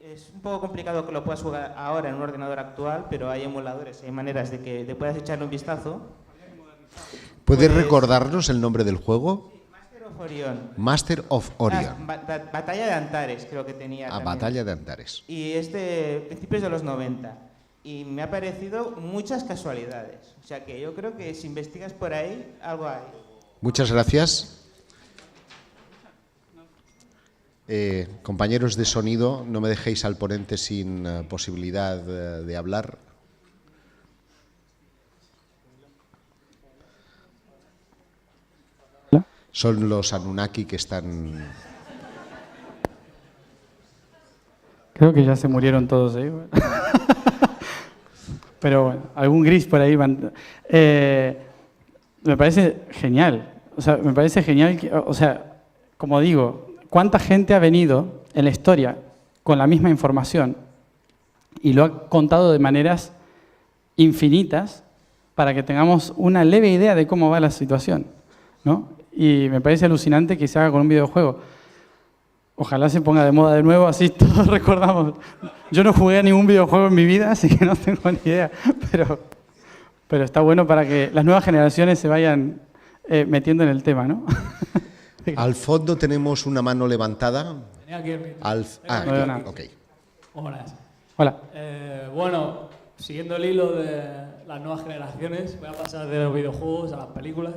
es un poco complicado que lo puedas jugar ahora en un ordenador actual, pero hay emuladores, hay maneras de que te puedas echarle un vistazo. ¿Puedes recordarnos el nombre del juego? Orión. Master of Orion. Batalla de Antares, creo que tenía. Batalla de Antares. Y principios de los 90. Y me ha parecido muchas casualidades. O sea que yo creo que si investigas por ahí, algo hay. Muchas gracias. Compañeros de sonido, no me dejéis al ponente sin posibilidad de hablar. Son los Anunnaki que están... Creo que ya se murieron todos, ¿eh? Pero bueno, algún gris por ahí van. Me parece genial. O sea, me parece genial, como digo, cuánta gente ha venido en la historia con la misma información y lo ha contado de maneras infinitas para que tengamos una leve idea de cómo va la situación, ¿no? y me parece alucinante que se haga con un videojuego. Ojalá se ponga de moda de nuevo, así todos recordamos. Yo no jugué a ningún videojuego en mi vida, así que no tengo ni idea, pero está bueno para que las nuevas generaciones se vayan metiendo en el tema, ¿no? Al fondo tenemos una mano levantada. Aquí Ok. Hola. Bueno, siguiendo el hilo de las nuevas generaciones, voy a pasar de los videojuegos a las películas.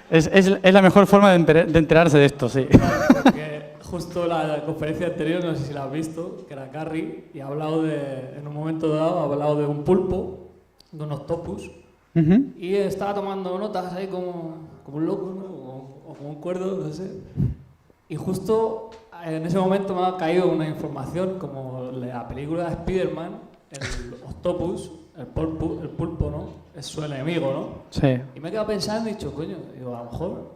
Es la mejor forma de enterarse de esto, sí. Porque justo la conferencia anterior, no sé si la has visto, que era Carrie, y ha hablado en un momento dado, ha hablado de un pulpo, de un octopus, y estaba tomando notas ahí como un loco, ¿no? o como un cuerdo, no sé. Y justo en ese momento me ha caído una información, como la película de Spider-Man, el octopus, el pulpo, ¿no? Es su enemigo, ¿no? Sí. Y me he quedado pensando y he dicho, coño, digo, a lo mejor,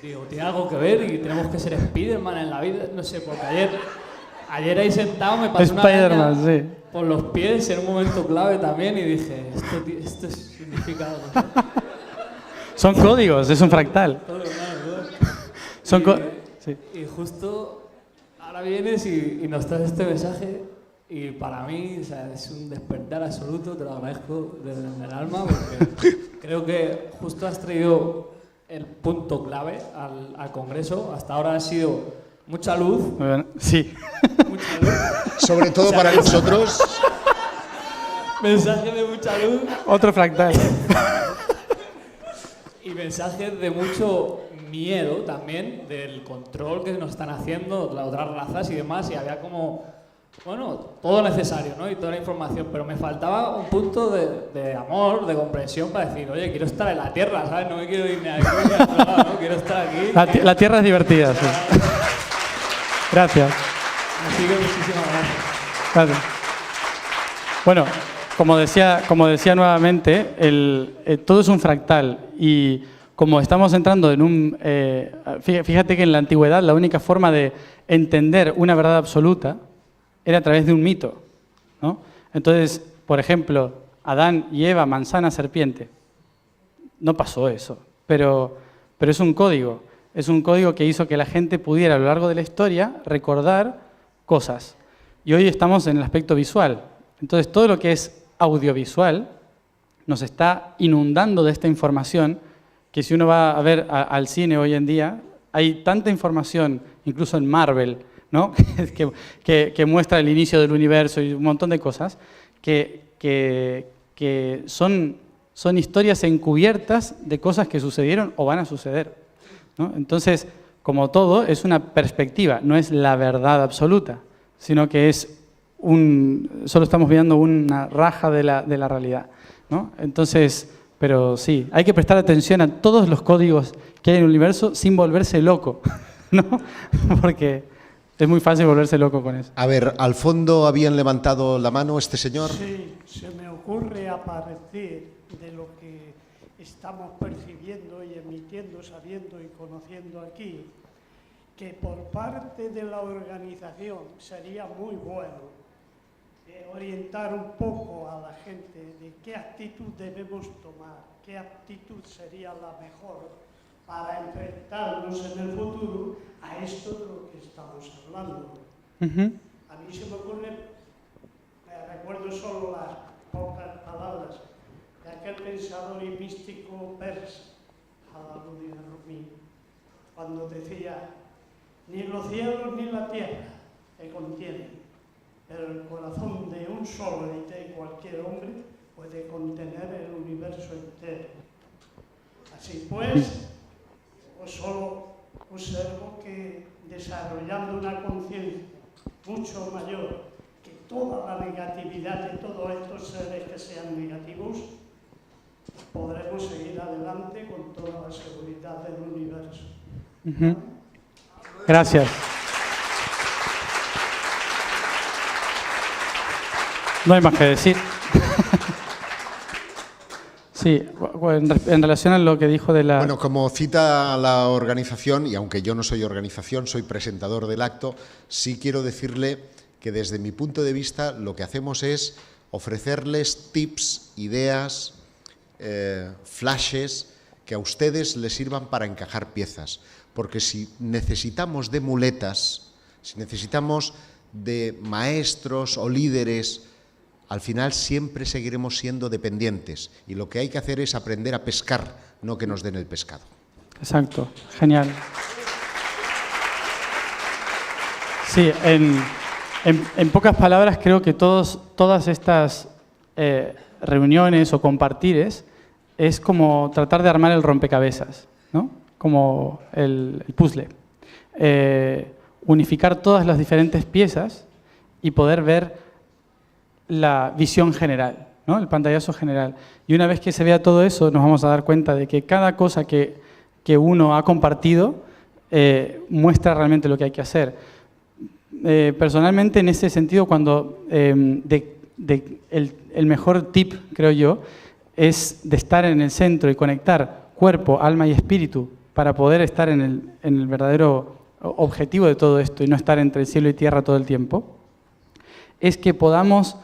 digo, tiene algo que ver y tenemos que ser Spider-Man en la vida, no sé, porque ayer ahí sentado me pasó una araña sí, por los pies en un momento clave también y dije, esto significa algo, ¿no? Son códigos, es un fractal. Sí. Y justo ahora vienes y nos traes este mensaje y para mí, o sea, es un despertar absoluto, te lo agradezco desde el alma porque creo que justo has traído el punto clave al Congreso. Hasta ahora ha sido mucha luz. Sí. Mucha luz. Sobre todo para nosotros. Mensaje de mucha luz. Otro fractal. Y mensajes de mucho miedo también del control que nos están haciendo las otras razas y demás. Y había como, bueno, todo necesario, ¿no? Y toda la información. Pero me faltaba un punto de amor, de comprensión para decir, oye, quiero estar en la Tierra, ¿sabes? No me quiero ir ni aquí ni a otro lado, ¿no? Quiero estar aquí. La Tierra es divertida, sí. Gracias. Así que muchísimas gracias. Gracias. Bueno, como decía nuevamente, todo es un fractal y como estamos entrando en un... fíjate que en la antigüedad la única forma de entender una verdad absoluta era a través de un mito, ¿no? Entonces, por ejemplo, Adán y Eva, manzana, serpiente. No pasó eso, pero es un código. Es un código que hizo que la gente pudiera a lo largo de la historia recordar cosas. Y hoy estamos en el aspecto visual. Entonces, todo lo que es audiovisual nos está inundando de esta información que si uno va a ver al cine hoy en día, hay tanta información, incluso en Marvel, ¿no? que muestra el inicio del universo y un montón de cosas, que son historias encubiertas de cosas que sucedieron o van a suceder, ¿no? Entonces, como todo, es una perspectiva, no es la verdad absoluta, sino que es solo estamos viendo una raja de la realidad, ¿no? Entonces, pero sí, hay que prestar atención a todos los códigos que hay en el universo sin volverse loco, ¿no? Porque es muy fácil volverse loco con eso. A ver, al fondo habían levantado la mano este señor. Sí, se me ocurre a partir de lo que estamos percibiendo y emitiendo, sabiendo y conociendo aquí, que por parte de la organización sería muy bueno orientar un poco a la gente de qué actitud debemos tomar, qué actitud sería la mejor para enfrentarnos en el futuro a esto de lo que estamos hablando. A mí se me ocurre, recuerdo solo las pocas palabras de aquel pensador y místico persa, Jalaluddin Rumi, cuando decía, ni los cielos ni la tierra te contienen, pero el corazón de un solo y de cualquier hombre puede contener el universo entero. Así pues solo observo que desarrollando una conciencia mucho mayor que toda la negatividad de todos estos seres que sean negativos, podremos seguir adelante con toda la seguridad del universo. Gracias. No hay más que decir. Sí, en relación a lo que dijo de la... Bueno, como cita la organización, y aunque yo no soy organización, soy presentador del acto, sí quiero decirle que desde mi punto de vista lo que hacemos es ofrecerles tips, ideas, flashes que a ustedes les sirvan para encajar piezas. Porque si necesitamos de muletas, si necesitamos de maestros o líderes, al final siempre seguiremos siendo dependientes. Y lo que hay que hacer es aprender a pescar, no que nos den el pescado. Exacto, genial. Sí, en pocas palabras creo que todas estas reuniones o compartires es como tratar de armar el rompecabezas, ¿no? Como el puzzle. Unificar todas las diferentes piezas y poder ver la visión general, ¿no? El pantallazo general. Y una vez que se vea todo eso, nos vamos a dar cuenta de que cada cosa que uno ha compartido muestra realmente lo que hay que hacer. Personalmente, en ese sentido, cuando el mejor tip, creo yo, es de estar en el centro y conectar cuerpo, alma y espíritu para poder estar en el verdadero objetivo de todo esto y no estar entre el cielo y tierra todo el tiempo, es que podamos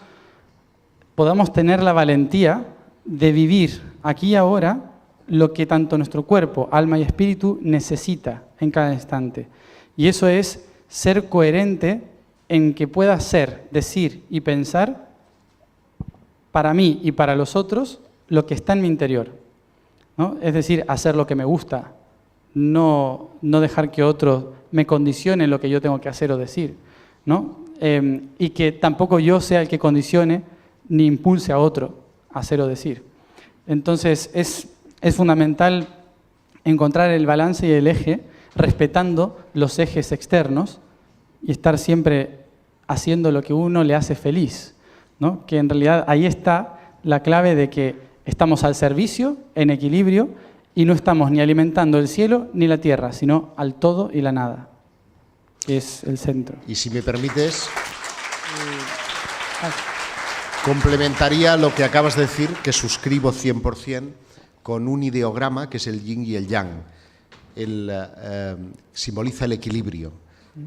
tener la valentía de vivir aquí y ahora lo que tanto nuestro cuerpo, alma y espíritu necesita en cada instante. Y eso es ser coherente en que pueda ser, decir y pensar para mí y para los otros lo que está en mi interior, ¿no? Es decir, hacer lo que me gusta, no dejar que otros me condicionen lo que yo tengo que hacer o decir, ¿no? Y que tampoco yo sea el que condicione ni impulse a otro a hacer o decir. Entonces es fundamental encontrar el balance y el eje respetando los ejes externos y estar siempre haciendo lo que uno le hace feliz, ¿no? Que en realidad ahí está la clave de que estamos al servicio, en equilibrio, y no estamos ni alimentando el cielo ni la tierra, sino al todo y la nada, que es el centro. Y si me permites, complementaría lo que acabas de decir, que suscribo 100%, con un ideograma que es el yin y el yang. Simboliza el equilibrio.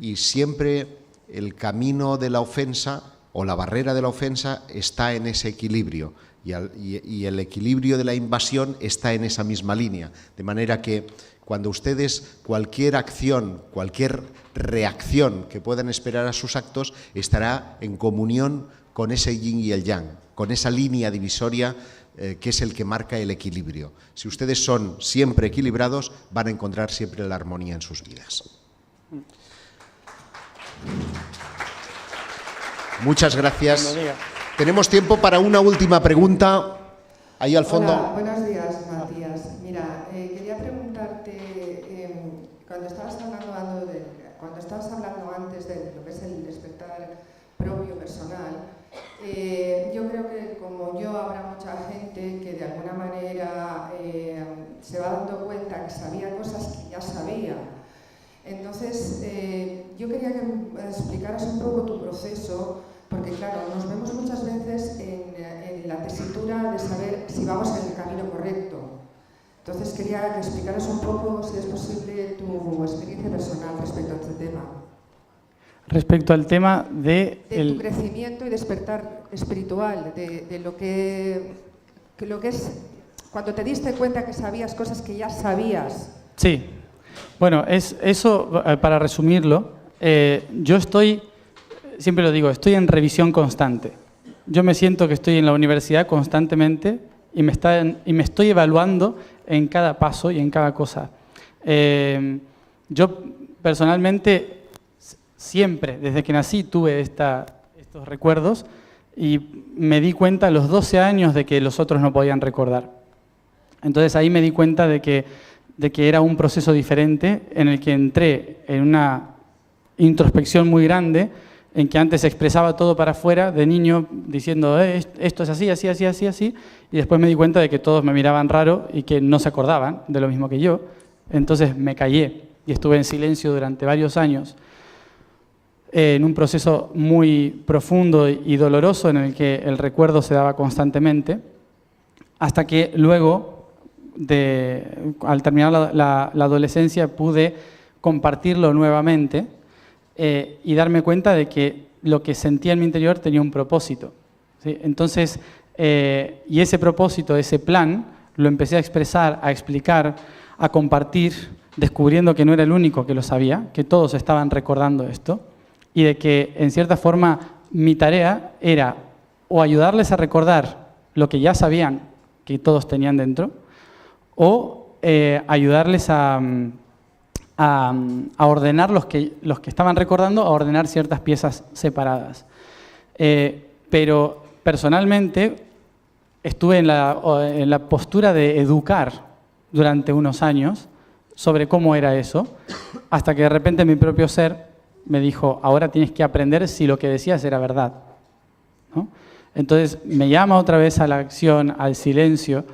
Y siempre el camino de la ofensa o la barrera de la ofensa está en ese equilibrio. Y el equilibrio de la invasión está en esa misma línea. De manera que cuando ustedes, cualquier acción, cualquier reacción que puedan esperar a sus actos, estará en comunión con ese yin y el yang, con esa línea divisoria que es el que marca el equilibrio. Si ustedes son siempre equilibrados, van a encontrar siempre la armonía en sus vidas. Muchas gracias. Tenemos tiempo para una última pregunta. Ahí al fondo. Hola, buenos días, Matías. Mira, quería preguntarte, cuando estabas hablando antes de lo que es el despertar propio personal, yo creo que como yo habrá mucha gente que de alguna manera se va dando cuenta que sabía cosas que ya sabía. Entonces, yo quería que me explicaras un poco tu proceso, porque claro, nos vemos muchas veces en la tesitura de saber si vamos en el camino correcto. Entonces quería que explicaras un poco, si es posible, tu experiencia personal respecto a este tema. Respecto al tema de tu crecimiento y despertar espiritual, de lo que es cuando te diste cuenta que sabías cosas que ya sabías. Sí. Bueno, eso, para resumirlo, yo siempre lo digo, estoy en revisión constante. Yo me siento que estoy en la universidad constantemente y me estoy evaluando en cada paso y en cada cosa. Yo personalmente siempre, desde que nací, tuve estos recuerdos y me di cuenta a los 12 años de que los otros no podían recordar. Entonces ahí me di cuenta de que era un proceso diferente en el que entré en una introspección muy grande, en que antes expresaba todo para afuera, de niño, diciendo esto es así, así, así, así, así, y después me di cuenta de que todos me miraban raro y que no se acordaban de lo mismo que yo. Entonces me callé y estuve en silencio durante varios años, en un proceso muy profundo y doloroso en el que el recuerdo se daba constantemente, hasta que luego, al terminar la adolescencia, pude compartirlo nuevamente y darme cuenta de que lo que sentía en mi interior tenía un propósito, ¿sí? Entonces, y ese propósito, ese plan, lo empecé a expresar, a explicar, a compartir, descubriendo que no era el único que lo sabía, que todos estaban recordando esto, y de que, en cierta forma, mi tarea era o ayudarles a recordar lo que ya sabían que todos tenían dentro, o ayudarles a ordenar los que estaban recordando, a ordenar ciertas piezas separadas. Pero personalmente estuve en la postura de educar durante unos años sobre cómo era eso, hasta que de repente mi propio ser me dijo, ahora tienes que aprender si lo que decías era verdad, ¿no? Entonces me llama otra vez a la acción, al silencio,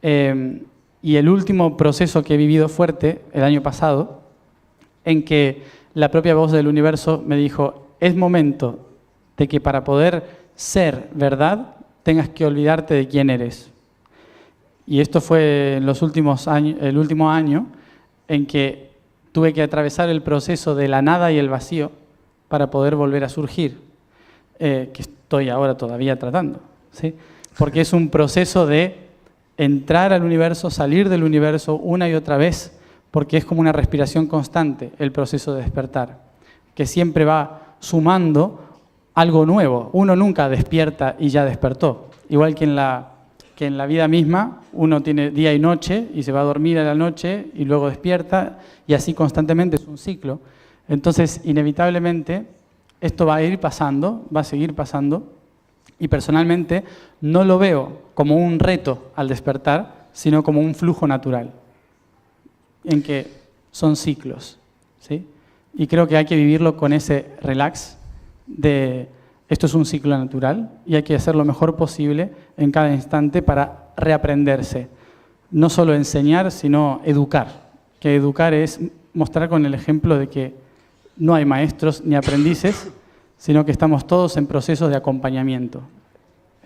y el último proceso que he vivido fuerte, el año pasado, en que la propia voz del universo me dijo, es momento de que para poder ser verdad tengas que olvidarte de quién eres. Y esto fue en los últimos años, el último año en que tuve que atravesar el proceso de la nada y el vacío para poder volver a surgir, que estoy ahora todavía tratando, ¿sí? Porque es un proceso de entrar al universo, salir del universo una y otra vez, porque es como una respiración constante el proceso de despertar, que siempre va sumando algo nuevo. Uno nunca despierta y ya despertó. Igual que en la vida misma, uno tiene día y noche y se va a dormir a la noche y luego despierta y así constantemente, es un ciclo. Entonces, inevitablemente, esto va a ir pasando, va a seguir pasando, y personalmente no lo veo como un reto al despertar, sino como un flujo natural, en que son ciclos, ¿sí? Y creo que hay que vivirlo con ese relax de esto es un ciclo natural y hay que hacer lo mejor posible en cada instante para reaprenderse. No solo enseñar, sino educar. Que educar es mostrar con el ejemplo de que no hay maestros ni aprendices, sino que estamos todos en procesos de acompañamiento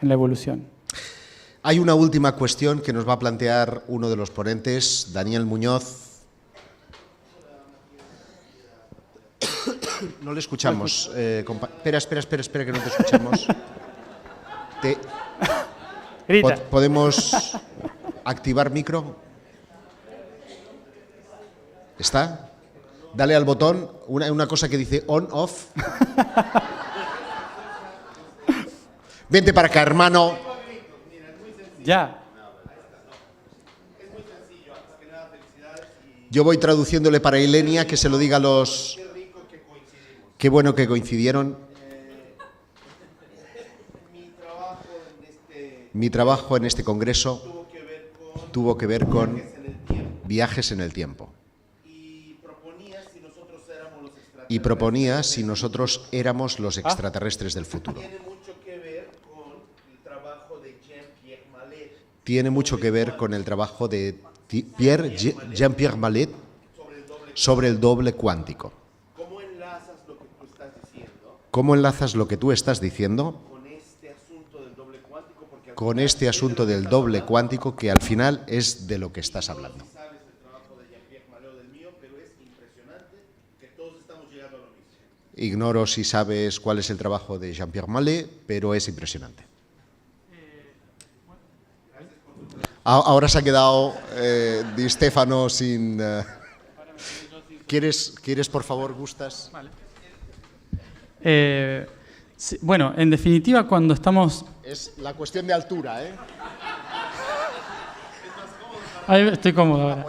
en la evolución. Hay una última cuestión que nos va a plantear uno de los ponentes, Daniel Muñoz. No le escuchamos. Espera, que no te escuchamos. Grita. ¿Podemos activar micro? ¿Está? Dale al botón, una cosa que dice on, off. Vente para acá, hermano. Ya. Yo voy traduciéndole para Ilenia, que se lo diga a los... Qué bueno que coincidieron. Mi trabajo en este congreso tuvo que ver con viajes en el tiempo. Y proponía si nosotros éramos los extraterrestres del futuro. Tiene mucho que ver con el trabajo de Jean-Pierre Mallet sobre el doble cuántico. ¿Cómo enlazas lo que tú estás diciendo con este asunto del doble cuántico que al final es de lo que estás hablando? Ignoro si sabes cuál es el trabajo de Jean-Pierre Mallet, pero es impresionante. Ahora se ha quedado Di Stefano sin... ¿Quieres, por favor, Gustas? Vale. Sí, bueno, en definitiva, cuando estamos... Es la cuestión de altura, ¿eh? Ahí estoy cómodo ahora.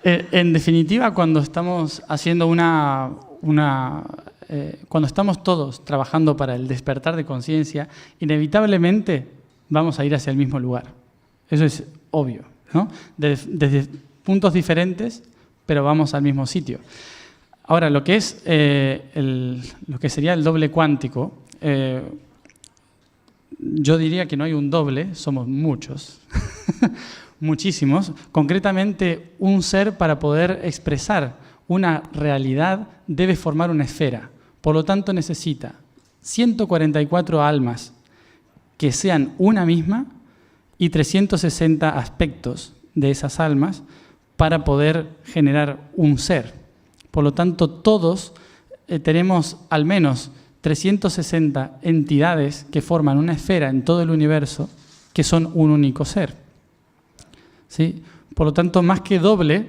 En definitiva, cuando estamos haciendo cuando estamos todos trabajando para el despertar de conciencia, inevitablemente vamos a ir hacia el mismo lugar. Eso es obvio, ¿no? Desde puntos diferentes, pero vamos al mismo sitio. Ahora, lo que es lo que sería el doble cuántico, yo diría que no hay un doble, somos muchos, muchísimos. Concretamente, un ser para poder expresar una realidad debe formar una esfera. Por lo tanto, necesita 144 almas que sean una misma y 360 aspectos de esas almas para poder generar un ser. Por lo tanto, todos tenemos al menos 360 entidades que forman una esfera en todo el universo que son un único ser. ¿sí? Por lo tanto, más que doble,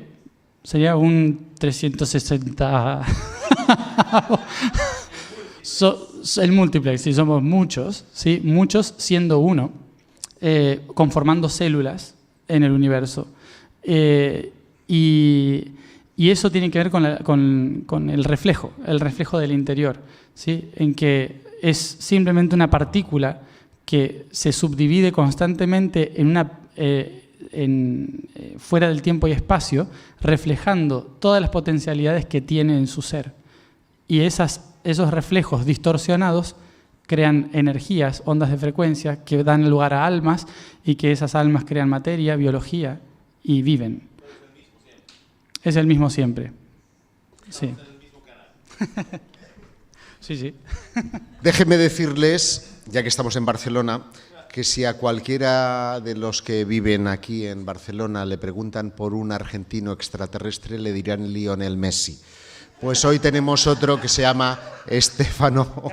sería un 360... el múltiplex, si somos muchos, ¿sí? Muchos siendo uno, conformando células en el universo. Y eso tiene que ver con el reflejo del interior, ¿sí? En que es simplemente una partícula que se subdivide constantemente fuera del tiempo y espacio, reflejando todas las potencialidades que tiene en su ser. Y esos reflejos distorsionados crean energías, ondas de frecuencia, que dan lugar a almas, y que esas almas crean materia, biología, y viven. Es el mismo siempre. Sí. Sí, sí. Déjenme decirles, ya que estamos en Barcelona, que si a cualquiera de los que viven aquí en Barcelona le preguntan por un argentino extraterrestre, le dirán Lionel Messi. Pues hoy tenemos otro que se llama Estefano.